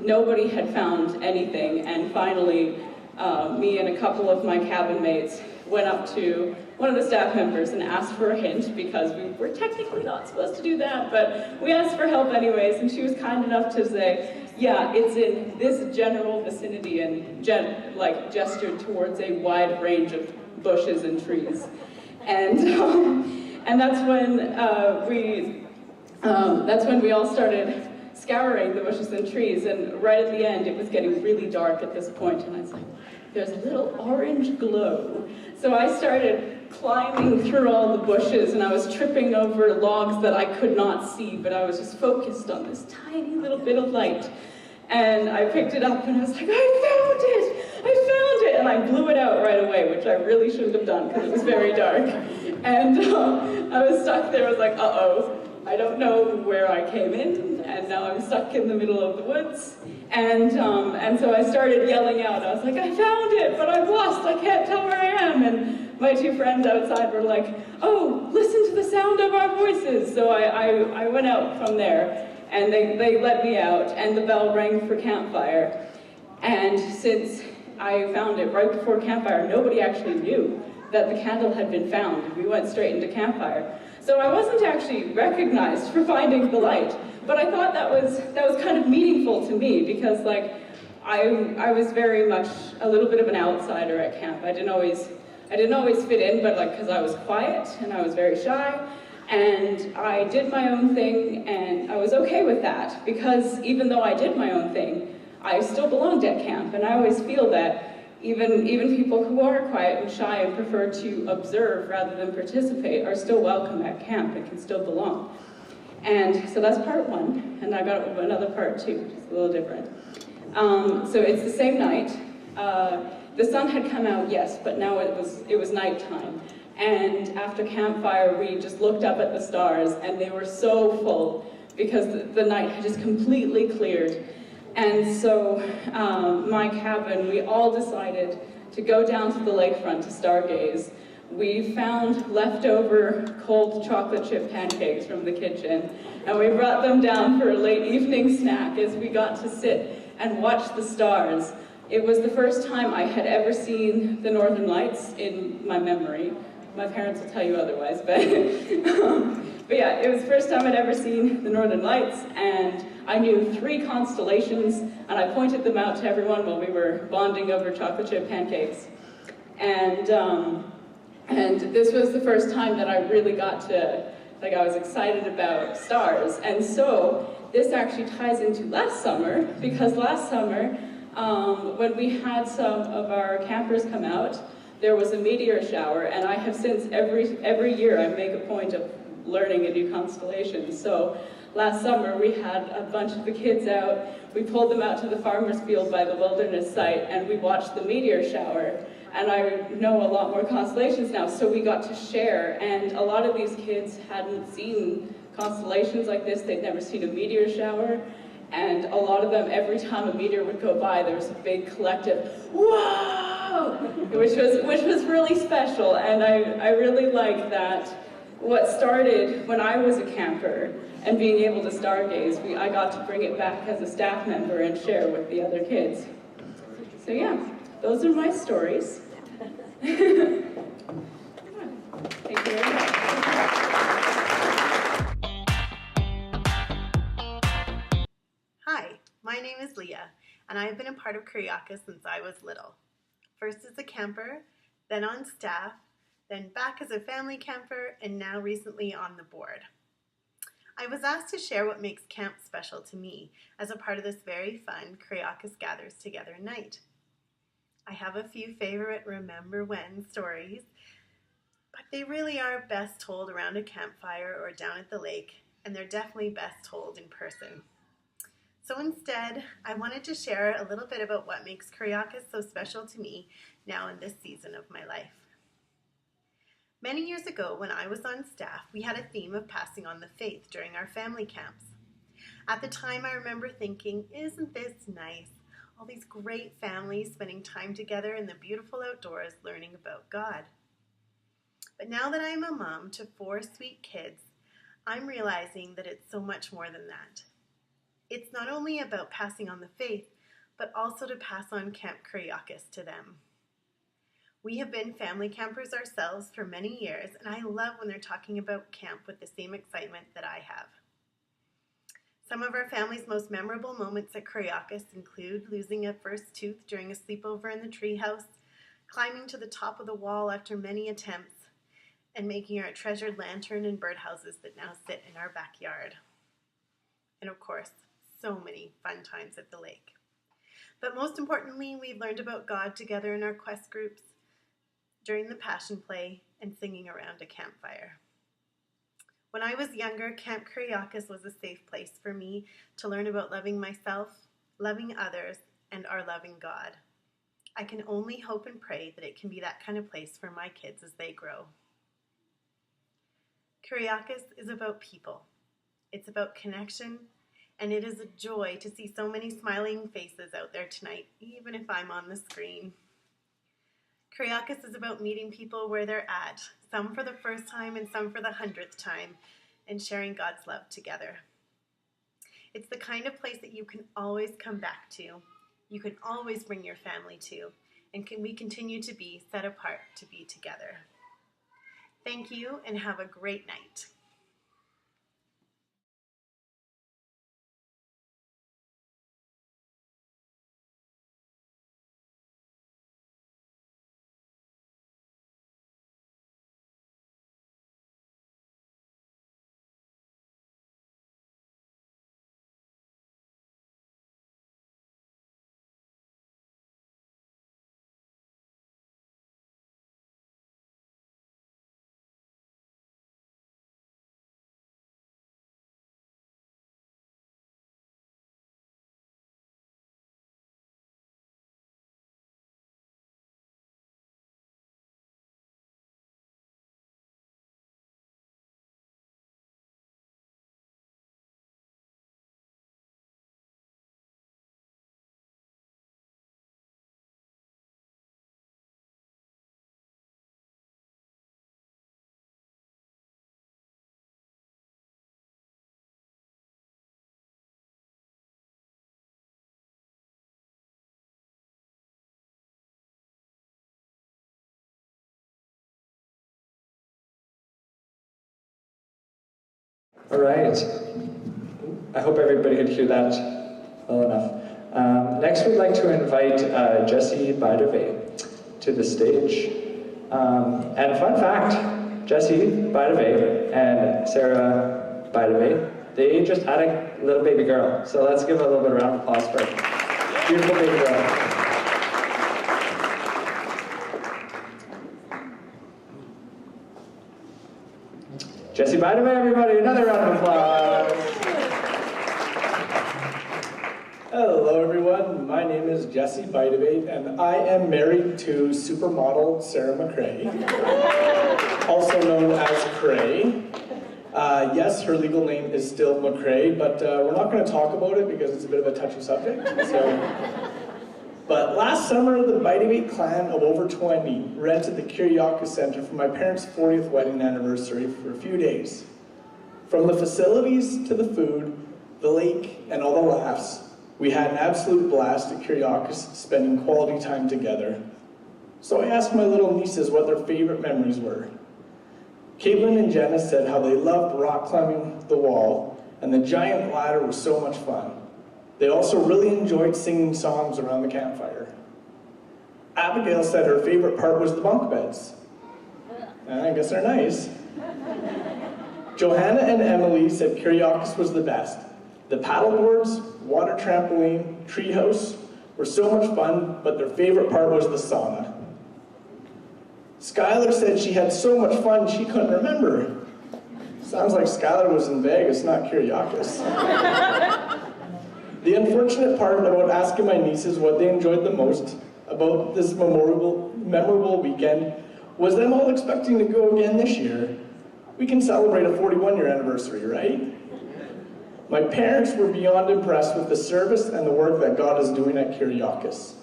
nobody had found anything. And finally, me and a couple of my cabin mates went up to one of the staff members and asked for a hint, because we were technically not supposed to do that, but we asked for help anyways, and she was kind enough to say, yeah, it's in this general vicinity, and gestured towards a wide range of bushes and trees. And that's when we all started scouring the bushes and trees, and right at the end it was getting really dark at this point, and I was like, there's a little orange glow. So I started climbing through all the bushes, and I was tripping over logs that I could not see, but I was just focused on this tiny little bit of light. And I picked it up and I was like, I found it! And I blew it out right away, which I really shouldn't have done because it was very dark. And I was stuck there, I was like, uh-oh. I don't know where I came in, and now I'm stuck in the middle of the woods. And so I started yelling out. I was like, I found it, but I'm lost. I can't tell where I am. And my two friends outside were like, oh, listen to the sound of our voices. So I went out from there, and they let me out, and the bell rang for campfire. And since I found it right before campfire, nobody actually knew that the candle had been found. We went straight into campfire. So I wasn't actually recognized for finding the light, but I thought that was kind of meaningful to me, because like I was very much a little bit of an outsider at camp. I didn't always fit in, but like because I was quiet and I was very shy, and I did my own thing, and I was okay with that, because even though I did my own thing, I still belonged at camp. And I always feel that even people who are quiet and shy and prefer to observe rather than participate are still welcome at camp and can still belong. And so that's part one, and I got another part two, just a little different. So it's the same night. The sun had come out, yes, but now it was nighttime. And after campfire, we just looked up at the stars, and they were so full because the night had just completely cleared. And so my cabin, we all decided to go down to the lakefront to stargaze. We found leftover cold chocolate chip pancakes from the kitchen, and we brought them down for a late evening snack as we got to sit and watch the stars. It was the first time I had ever seen the Northern Lights in my memory. My parents will tell you otherwise, but yeah, it was the first time I'd ever seen the Northern Lights, and I knew 3 constellations, and I pointed them out to everyone while we were bonding over chocolate chip pancakes. And this was the first time that I really got to, like, I was excited about stars. And so this actually ties into last summer, because last summer, when we had some of our campers come out, there was a meteor shower, and I have since every year I make a point of learning a new constellation. So last summer we had a bunch of the kids out. We pulled them out to the farmer's field by the wilderness site, and we watched the meteor shower. And I know a lot more constellations now, so we got to share. And a lot of these kids hadn't seen constellations like this. They'd never seen a meteor shower. And a lot of them, every time a meteor would go by, there was a big collective, whoa! Which was really special. And I really like that. What started when I was a camper and being able to stargaze, I got to bring it back as a staff member and share with the other kids. So yeah, those are my stories. Thank you very much. Hi, my name is Leah, and I have been a part of Kuriakos since I was little. First as a camper, then on staff, then back as a family camper, and now recently on the board. I was asked to share what makes camp special to me as a part of this very fun Kuriakos Gathers Together night. I have a few favorite remember when stories, but they really are best told around a campfire or down at the lake, and they're definitely best told in person. So instead, I wanted to share a little bit about what makes Kuriakos so special to me now in this season of my life. Many years ago, when I was on staff, we had a theme of passing on the faith during our family camps. At the time, I remember thinking, isn't this nice? All these great families spending time together in the beautiful outdoors learning about God. But now that I'm a mom to 4 sweet kids, I'm realizing that it's so much more than that. It's not only about passing on the faith, but also to pass on Camp Kuriakos to them. We have been family campers ourselves for many years, and I love when they're talking about camp with the same excitement that I have. Some of our family's most memorable moments at Kuriakos include losing a first tooth during a sleepover in the treehouse, climbing to the top of the wall after many attempts, and making our treasured lantern and birdhouses that now sit in our backyard. And of course, so many fun times at the lake. But most importantly, we've learned about God together in our quest groups, during the passion play, and singing around a campfire. When I was younger, Camp Kuriakos was a safe place for me to learn about loving myself, loving others, and our loving God. I can only hope and pray that it can be that kind of place for my kids as they grow. Kuriakos is about people, It's about connection, and it is a joy to see so many smiling faces out there tonight, even if I'm on the screen. Kuriakos is about meeting people where they're at, some for the first time and some for the 100th time, and sharing God's love together. It's the kind of place that you can always come back to, you can always bring your family to, and we continue to be set apart to be together. Thank you, and have a great night. All right. I hope everybody could hear that well enough. Next, we'd like to invite Jessie Bidevay to the stage. And fun fact, Jessie Bidevay and Sarah Bidevay, they just had a little baby girl. So let's give a little bit of round of applause for a beautiful baby girl. Jessie Bidevay, everybody, another round of applause. Hello everyone, my name is Jessie Bidevay and I am married to supermodel Sarah McCrae, also known as Cray. Yes, her legal name is still McCrae, but we're not going to talk about it because it's a bit of a touchy subject. But last summer, the Bidevay clan of over 20 rented the Kuriakos Center for my parents' 40th wedding anniversary for a few days. From the facilities to the food, the lake, and all the laughs, we had an absolute blast at Kuriakos, spending quality time together. So I asked my little nieces what their favorite memories were. Caitlin and Jenna said how they loved rock climbing the wall, and the giant ladder was so much fun. They also really enjoyed singing songs around the campfire. Abigail said her favorite part was the bunk beds. I guess they're nice. Johanna and Emily said Kuriakos was the best. The paddleboards, water trampoline, treehouse were so much fun, but their favorite part was the sauna. Skylar said she had so much fun she couldn't remember. Sounds like Skylar was in Vegas, not Kuriakos. The unfortunate part about asking my nieces what they enjoyed the most about this memorable weekend was them all expecting to go again this year. We can celebrate a 41-year anniversary, right? My parents were beyond impressed with the service and the work that God is doing at Kuriakos.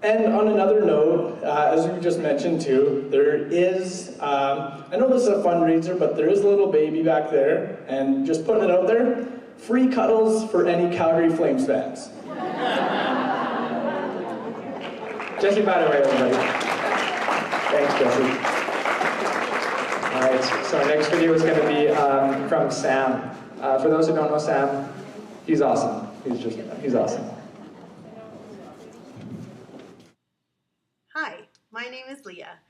And on another note, as we just mentioned too, there is, I know this is a fundraiser, but there is a little baby back there, and just putting it out there, free cuddles for any Calgary Flames fans. Jessie Bidevay, everybody. Thanks, Jessie. All right, so our next video is going to be from Sam. For those who don't know Sam, he's awesome. He's awesome. Hi, my name is Leah.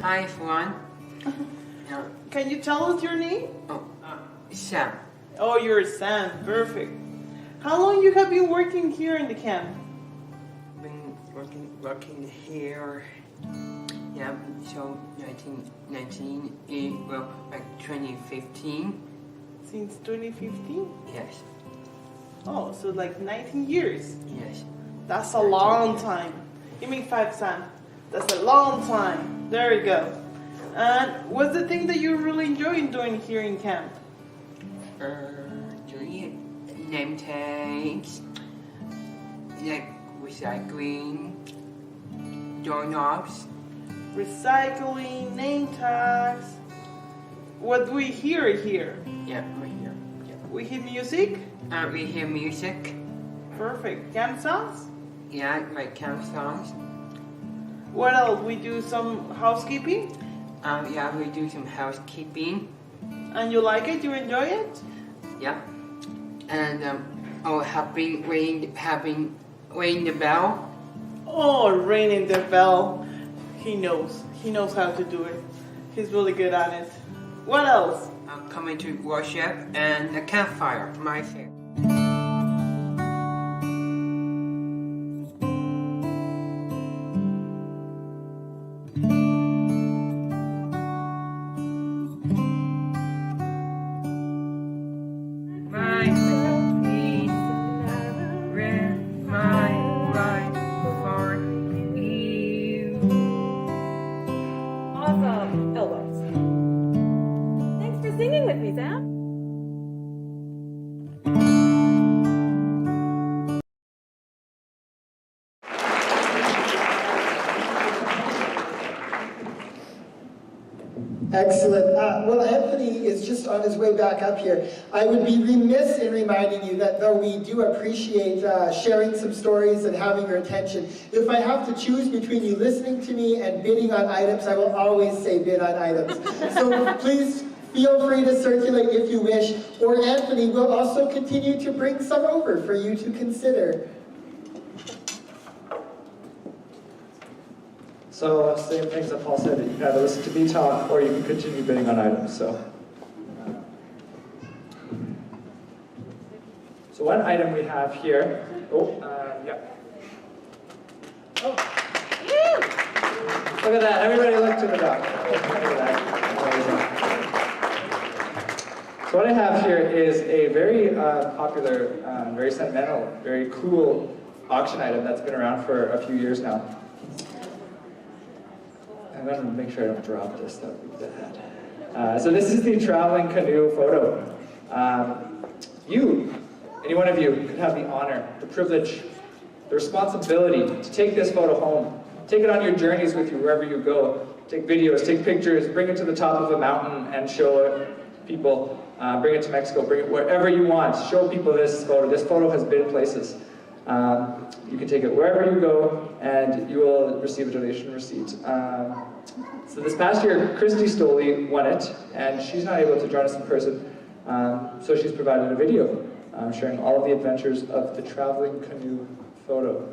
Hi, everyone. Can you tell us your name? Sam. Oh, you're Sam. Perfect. How long you have been working here in the camp? Been working here Yeah, so 19, well, like 2015. Since 2015? Yes. Oh, so like 19 years. Yes. That's a long time. Give me 5, Sam. That's a long time. There you go. And what's the thing that you really enjoy doing here in camp? Doing name tags, like recycling, doorknobs. Recycling, name tags. What do we hear here? Yeah, right here. Yeah. We hear music? We hear music. Perfect. Camp songs? Yeah, like camp songs. What else? We do some housekeeping? Yeah, we do some housekeeping. And you like it? You enjoy it? Yeah. And helping ring the bell. Oh, ringing the bell. He knows. He knows how to do it. He's really good at it. What else? Coming to worship and the campfire, my favorite. Awesome. Elbows. Thanks for singing with me, Sam. Excellent. Well, Anthony is just on his way back up here. I would be remiss in reminding you that though we do appreciate sharing some stories and having your attention, if I have to choose between you listening to me and bidding on items, I will always say bid on items. So please feel free to circulate if you wish, or Anthony will also continue to bring some over for you to consider. So same things that Paul said, you can either listen to me talk or you can continue bidding on items. So one item we have here, yeah. Oh. Look at that, everybody look to the dock. Look at that. So what I have here is a very popular, very sentimental, very cool auction item that's been around for a few years now. I'm going to make sure I don't drop this, that would be bad. So this is the traveling canoe photo. Any one of you could have the honor, the privilege, the responsibility to take this photo home. Take it on your journeys with you wherever you go. Take videos, take pictures, bring it to the top of a mountain and show it people. Bring it to Mexico, bring it wherever you want. Show people this photo. This photo has been places. You can take it wherever you go, and you will receive a donation receipt. So this past year, Christy Stoley won it, and she's not able to join us in person, so she's provided a video sharing all of the adventures of the traveling canoe photo.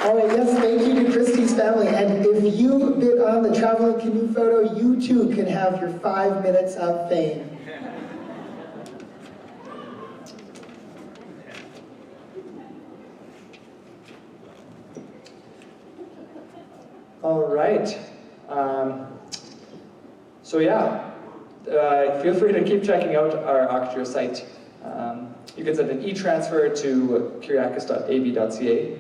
All right, yes, thank you to Christy's family. And if you bid on the traveling canoe photo, you too can have your 5 minutes of fame. All right. So yeah, feel free to keep checking out our Octria site. You can send an e-transfer to kuriakos.ab.ca.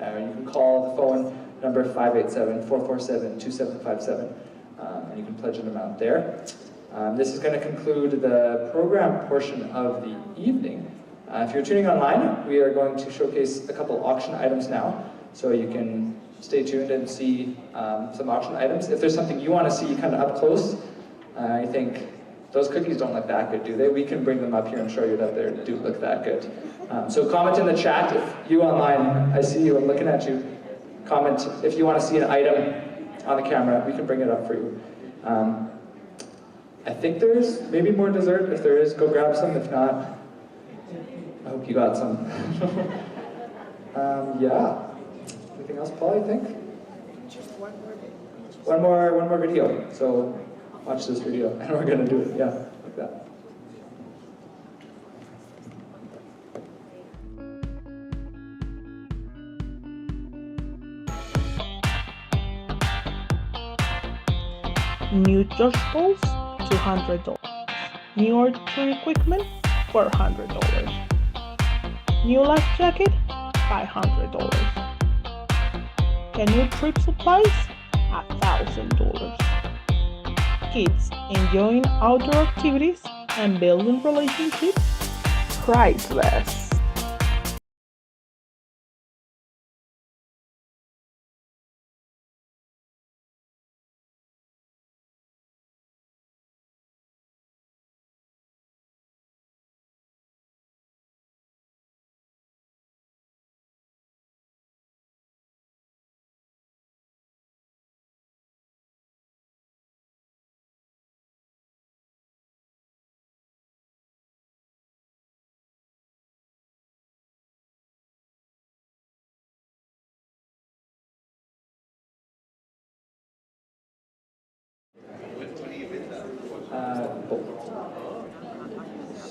You can call the phone number 587-447-2757, and you can pledge an amount there. This is going to conclude the program portion of the evening. If you're tuning online, we are going to showcase a couple auction items now, so you can stay tuned and see some auction items. If there's something you want to see kind of up close, I think those cookies don't look that good, do they? We can bring them up here and show you that they do look that good. So comment in the chat if you online, I see you, I'm looking at you. Comment if you want to see an item on the camera, we can bring it up for you. I think there's maybe more dessert. If there is, go grab some. If not, I hope you got some. Yeah. Anything else, Paul, I think? Just one more video. One more video. So watch this video, and we're gonna do it. Yeah, like that. New Josh balls, $200. New archery equipment, $400. New life jacket, $500. Canoe trip supplies, $1,000. Kids enjoying outdoor activities and building relationships, priceless.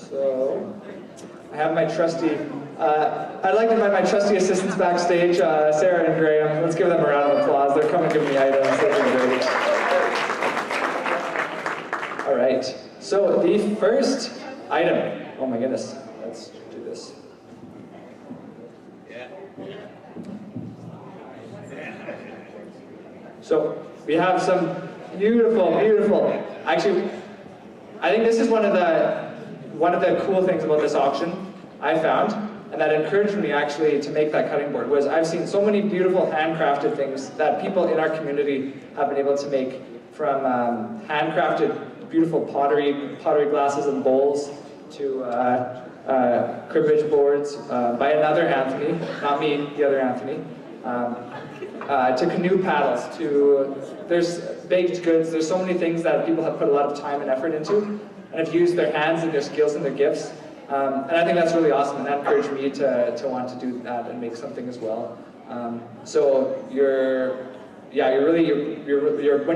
So, I have my trusty, I'd like to invite my trusty assistants backstage, Sarah and Graham. Let's give them a round of applause. They're coming to give me items. They're doing great. All right, so the first item, oh my goodness, let's do this. So, we have some beautiful, actually, I think this is one of the cool things about this auction I found, and that encouraged me actually to make that cutting board, was I've seen so many beautiful handcrafted things that people in our community have been able to make, from handcrafted beautiful pottery glasses and bowls, to cribbage boards by another Anthony, not me, the other Anthony, to canoe paddles, there's baked goods, there's so many things that people have put a lot of time and effort into, and have used their hands and their skills and their gifts. And I think that's really awesome, and that encouraged me to want to do that and make something as well. So when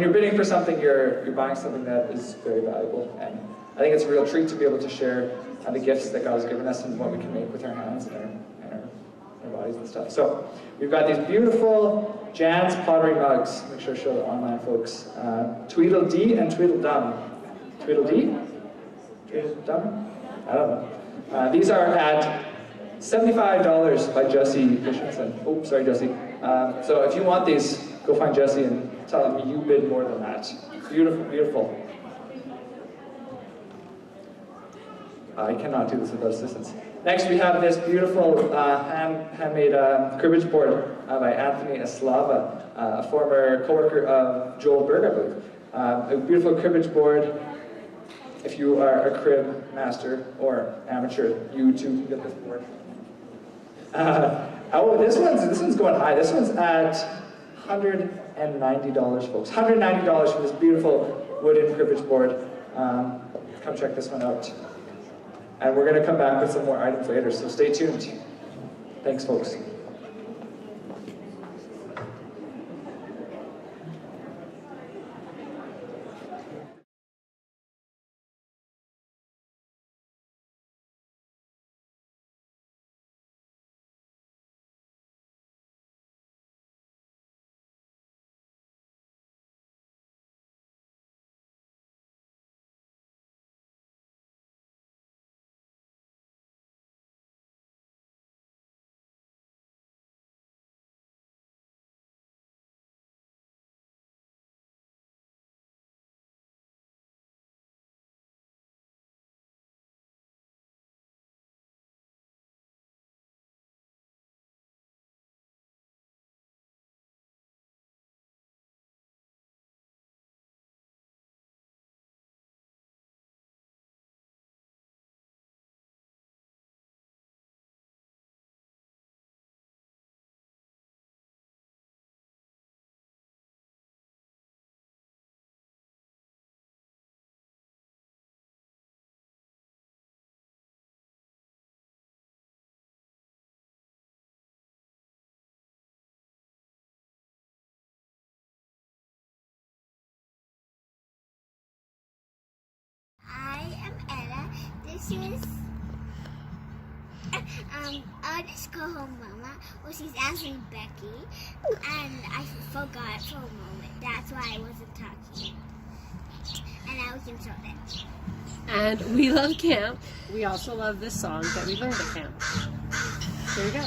you're bidding for something, you're buying something that is very valuable, and I think it's a real treat to be able to share the gifts that God has given us and what we can make with our hands and our bodies and stuff. So we've got these beautiful Jan's pottery mugs. Make sure to show the online folks. Tweedledee and Tweedledum. Tweedledee? Tweedledum? I don't know. These are at $75 by Jesse Christensen. Oh, sorry, Jesse. So if you want these, go find Jesse and tell him you bid more than that. Beautiful, beautiful. I cannot do this without assistance. Next, we have this beautiful handmade cribbage board by Anthony Eslava, a former co-worker of Joel Berg, I believe. A beautiful cribbage board. If you are a crib master or amateur, you too can get this board. This one's going high. This one's at $190, folks. $190 for this beautiful wooden cribbage board. Come check this one out. And we're going to come back with some more items later, so stay tuned. Thanks, folks. wishes. I'll just go home, Mama. Well, she's asking Becky, and I forgot for a moment. That's why I wasn't talking. And now we can show that. And we love camp. We also love this song that we learned at camp. Here we go.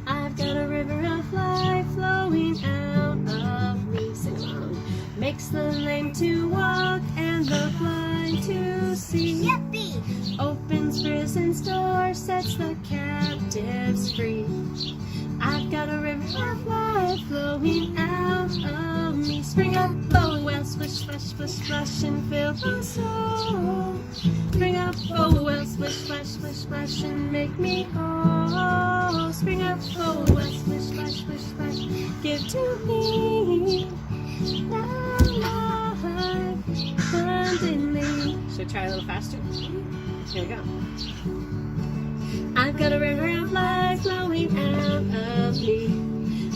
I've got a river of life flowing out of me. Sing along. Makes the lame to walk and the blind to see. Yippee! Opens prison's door, sets the captives free. I've got a river of life flowing out of me. Spring up, oh well, splish, splash, splish, splash, and fill my soul. Spring up, oh well, splish, splash, splish, splash, and make me whole. Spring up, oh well, splish, splash, splish, splash, give to me life abundantly. Should I try a little faster? Here we go. I've got a river of life flowing out of me.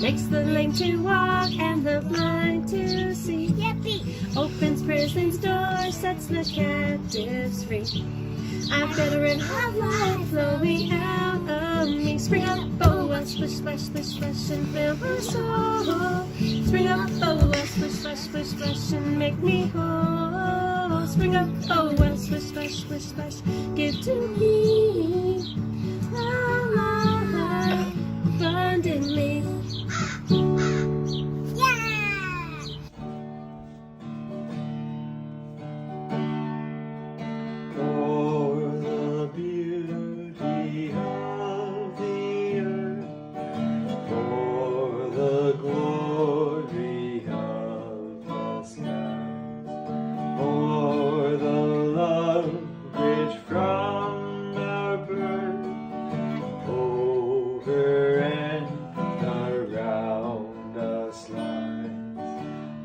Makes the lame to walk and the blind to see. Yippee! Opens prison's door, sets the captives free. I've got a river of life flowing out of me. Spring up, oh well, splish, splash, splish, splash, and fill my soul. Spring up, oh well, splish, splash, splish, splash, and make me whole. Spring up, oh well, splish, splash, splish, splash, give to me life abundantly.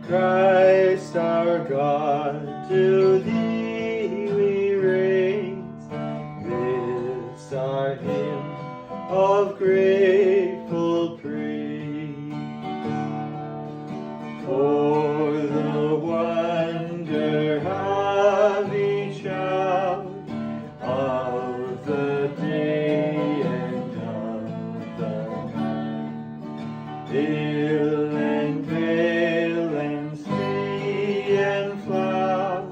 Christ our God, to thee we raise this our hymn of grateful praise. For the wonder of each hour of the day and of the night, hill and vale and sea and flower,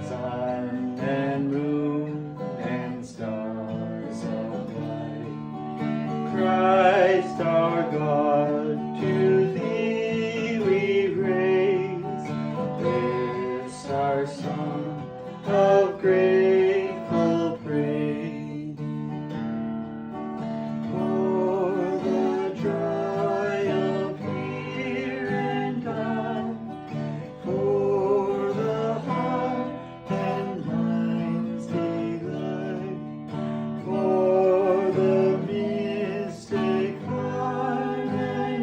sun and moon and stars of light. Christ our God, to thee we raise this our song of grateful praise. For the joy of here and now, for the heart and mind's delight, for the mystic harmony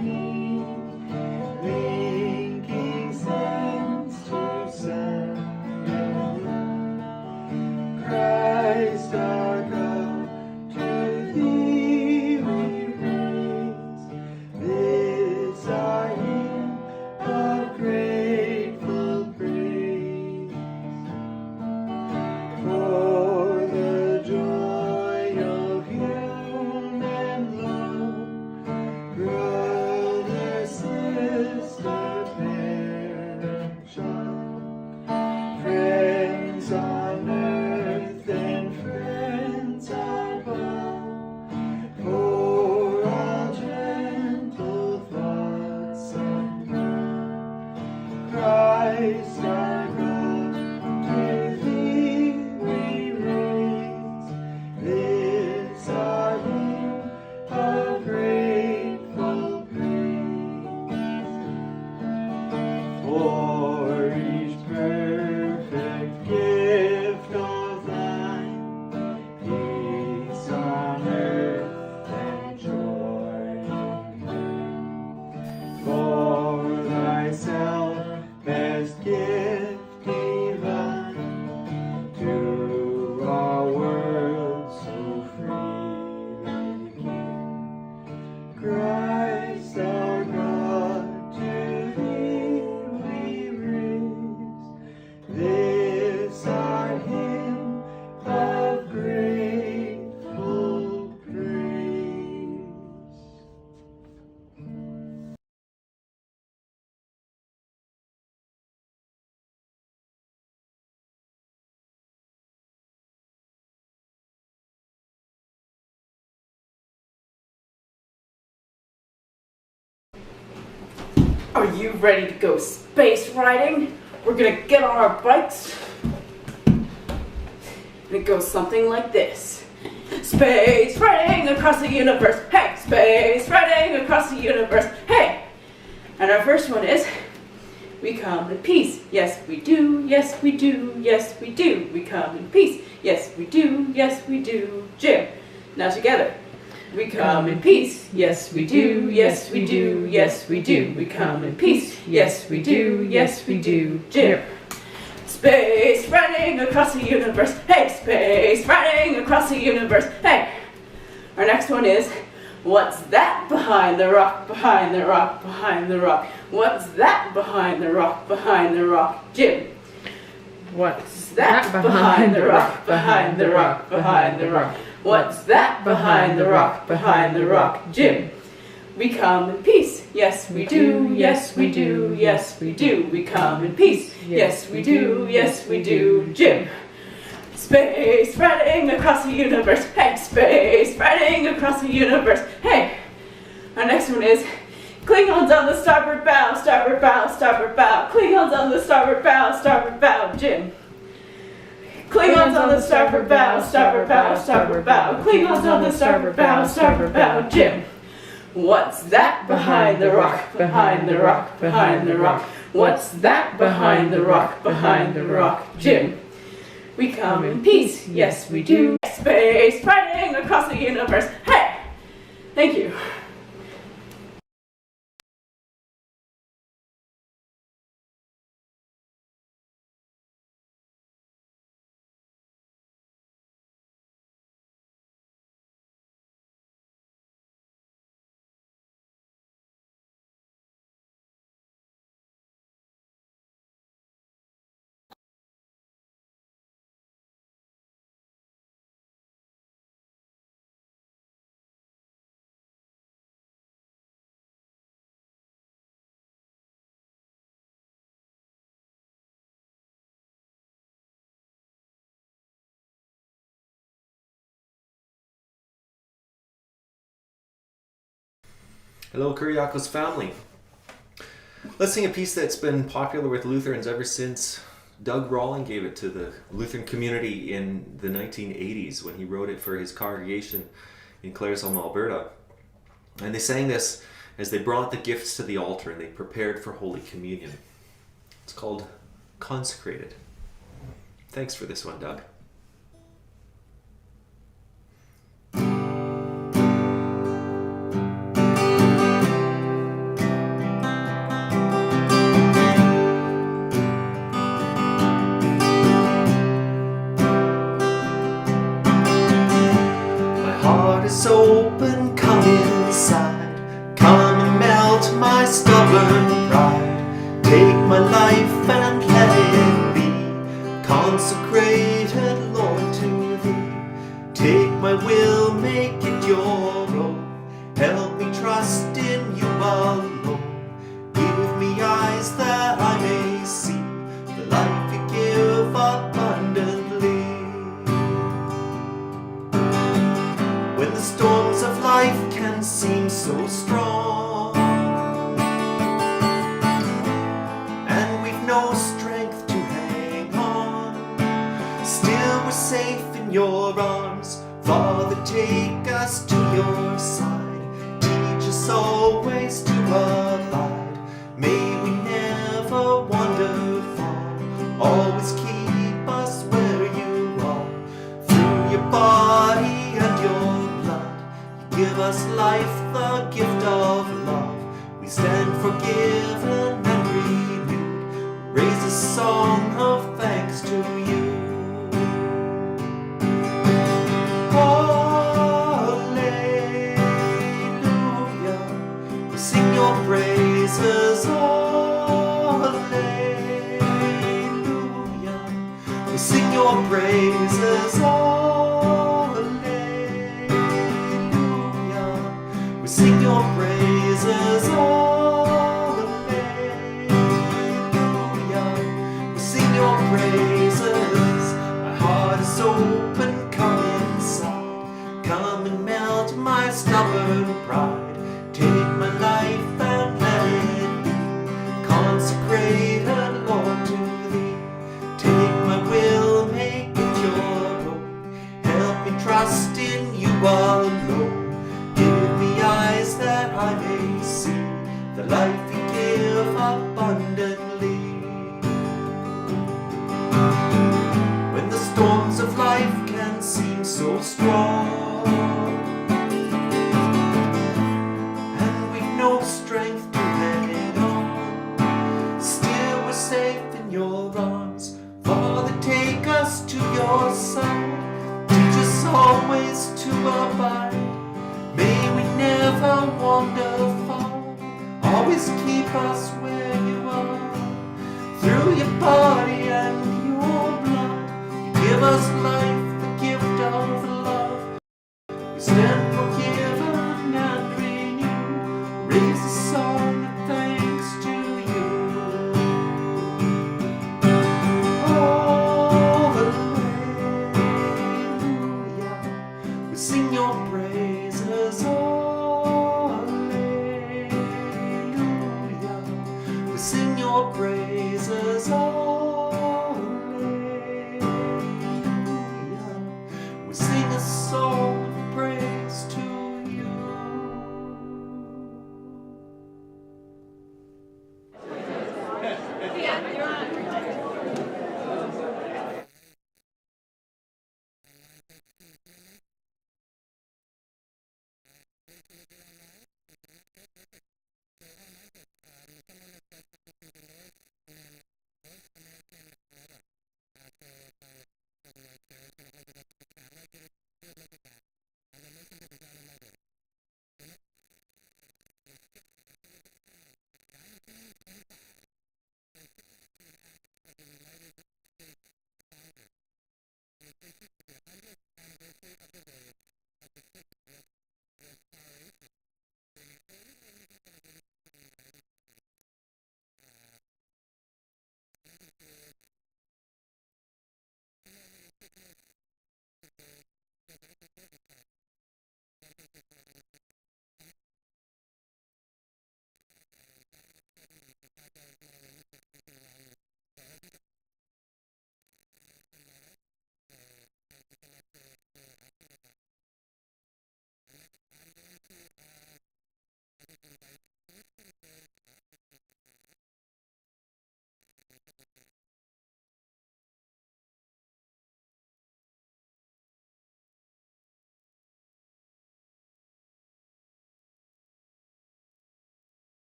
Are you ready to go space riding? We're gonna get on our bikes. And it goes something like this. Space riding across the universe. Hey, space riding across the universe. Hey! And our first one is, we come in peace. Yes, we do. Yes, we do. Yes, we do. We come in peace. Yes, we do. Yes, we do. Jim. Now together. We come in peace. Yes, we do. Yes, we do. Yes, we do. We come in peace. Yes, we do. Yes, we do. Jim. Space riding across the universe. Hey, space riding across the universe. Hey. Our next one is, what's that behind the rock, behind the rock, behind the rock? What's that behind the rock, behind the rock? Jim. What's that behind the rock, behind the rock, behind the rock? What's that behind the rock, behind the rock? Jim. We come in peace. Yes, we do. Yes, we do. Yes, we do. We come in peace. Yes, we do. Yes, we do. Jim. Space riding across the universe. Hey, space riding across the universe. Hey. Our next one is, Klingons on the starboard bow, starboard bow, starboard bow. Klingons on the starboard bow, starboard bow. Jim. Klingons on the starboard bow, starboard bow, starboard bow. Klingons on the starboard bow, starboard bow. Jim. What's that behind the rock, behind the rock, behind the rock? What's that behind the rock, behind the rock? Jim. We come in peace. Yes, we do. Space riding across the universe. Hey! Thank you. Hello, Kuriakos family. Let's sing a piece that's been popular with Lutherans ever since Doug Rawling gave it to the Lutheran community in the 1980s when he wrote it for his congregation in Claresholm, Alberta. And they sang this as they brought the gifts to the altar and they prepared for Holy Communion. It's called Consecrated. Thanks for this one, Doug. Open, come inside, come and melt my stubborn pride. Take my life and let it be consecrated, Lord, to thee. Take my will, make it your own. Help me trust in you alone. Give me eyes that I may see the life you give abundantly. When the storms of life can seem so strong and we've no strength to hang on, still we're safe in your arms. Father, take us to your side. Teach us always to abide. May we never wander far. Always keep us where you are. Through your body and your give us life, the gift of love. We stand forgiven and renewed. Raise a song of thanks to you. Hallelujah. We sing your praises. Hallelujah. We sing your praises. Sing your praises, hallelujah. We sing your praises. My heart is open, come inside. Come and melt my stubborn pride. Take my life and let it be trust in you alone. Give me eyes that I may see the life you give abundantly. When the storms of life can seem so strong, and we've no strength to hang on, still we're safe in your arms. Father, take us to your side. Teach us always to abide. May we never wander far. Always keep us where you are. Through your body and your blood, you give us life, the gift of love. We stand forgiven and renewed. Raise a song of thanks to you. Hallelujah. We sing your praises. Hallelujah. We sing your praises. Hallelujah. We sing a song of praise to you.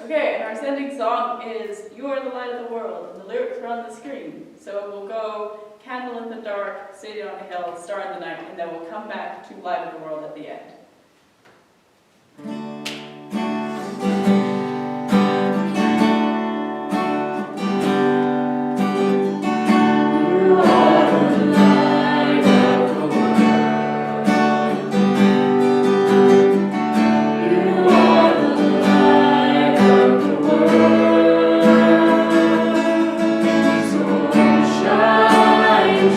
Okay, and our sending song is You Are the Light of the World, and the lyrics are on the screen. So we'll go Candle in the Dark, City on a Hill, Star in the Night, and then we'll come back to Light of the World at the end. Shine,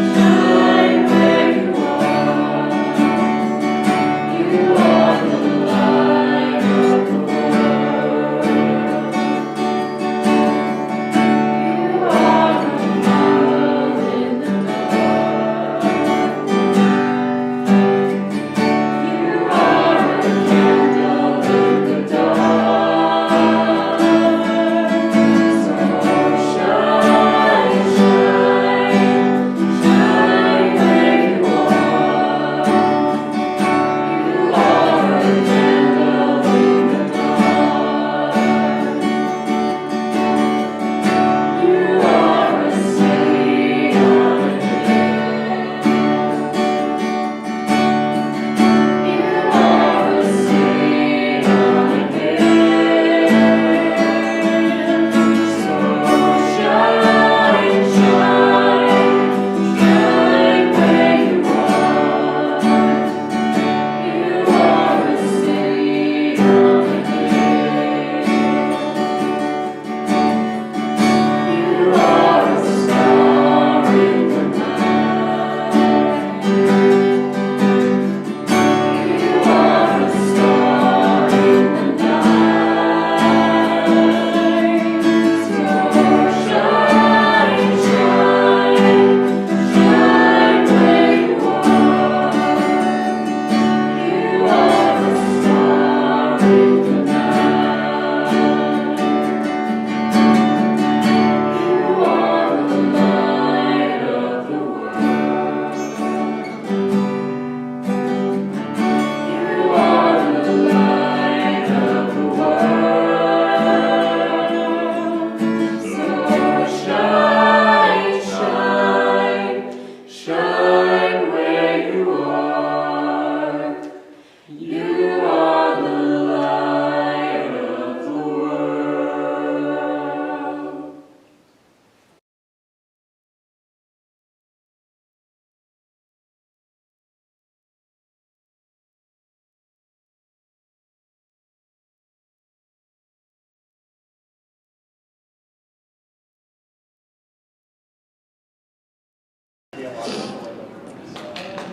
shine where you are.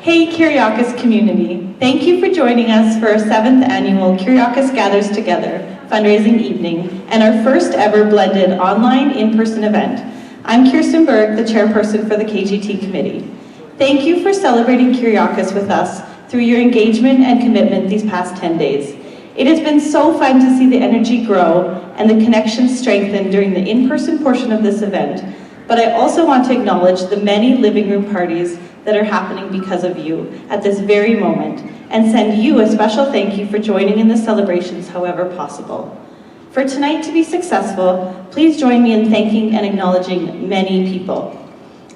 Hey Kuriakos community, thank you for joining us for our 7th annual Kuriakos Gathers Together fundraising evening and our first ever blended online in-person event. I'm Kirsten Berg, the chairperson for the KGT committee. Thank you for celebrating Kuriakos with us through your engagement and commitment these past 10 days. It has been so fun to see the energy grow and the connections strengthen during the in-person portion of this event, but I also want to acknowledge the many living room parties that are happening because of you at this very moment, and send you a special thank you for joining in the celebrations however possible. For tonight to be successful, please join me in thanking and acknowledging many people.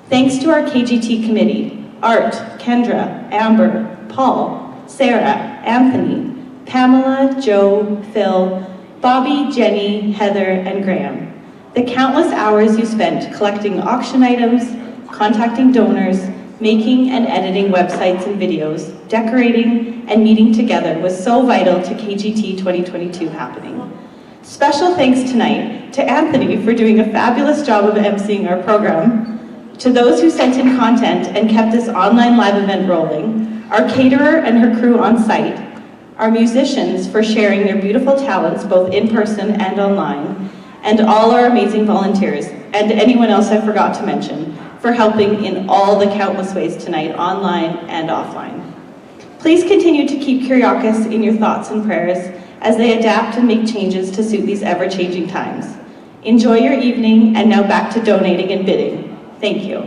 Thanks to our KGT committee, Art, Kendra, Amber, Paul, Sarah, Anthony, Pamela, Joe, Phil, Bobby, Jenny, Heather, and Graham. The countless hours you spent collecting auction items, contacting donors, making and editing websites and videos, decorating, and meeting together was so vital to KGT 2022 happening. Special thanks tonight to Anthony for doing a fabulous job of emceeing our program, to those who sent in content and kept this online live event rolling, our caterer and her crew on site, our musicians for sharing their beautiful talents both in person and online, and all our amazing volunteers, and anyone else I forgot to mention, for helping in all the countless ways tonight, online and offline. Please continue to keep Kuriakos in your thoughts and prayers as they adapt and make changes to suit these ever-changing times. Enjoy your evening, and now back to donating and bidding. Thank you.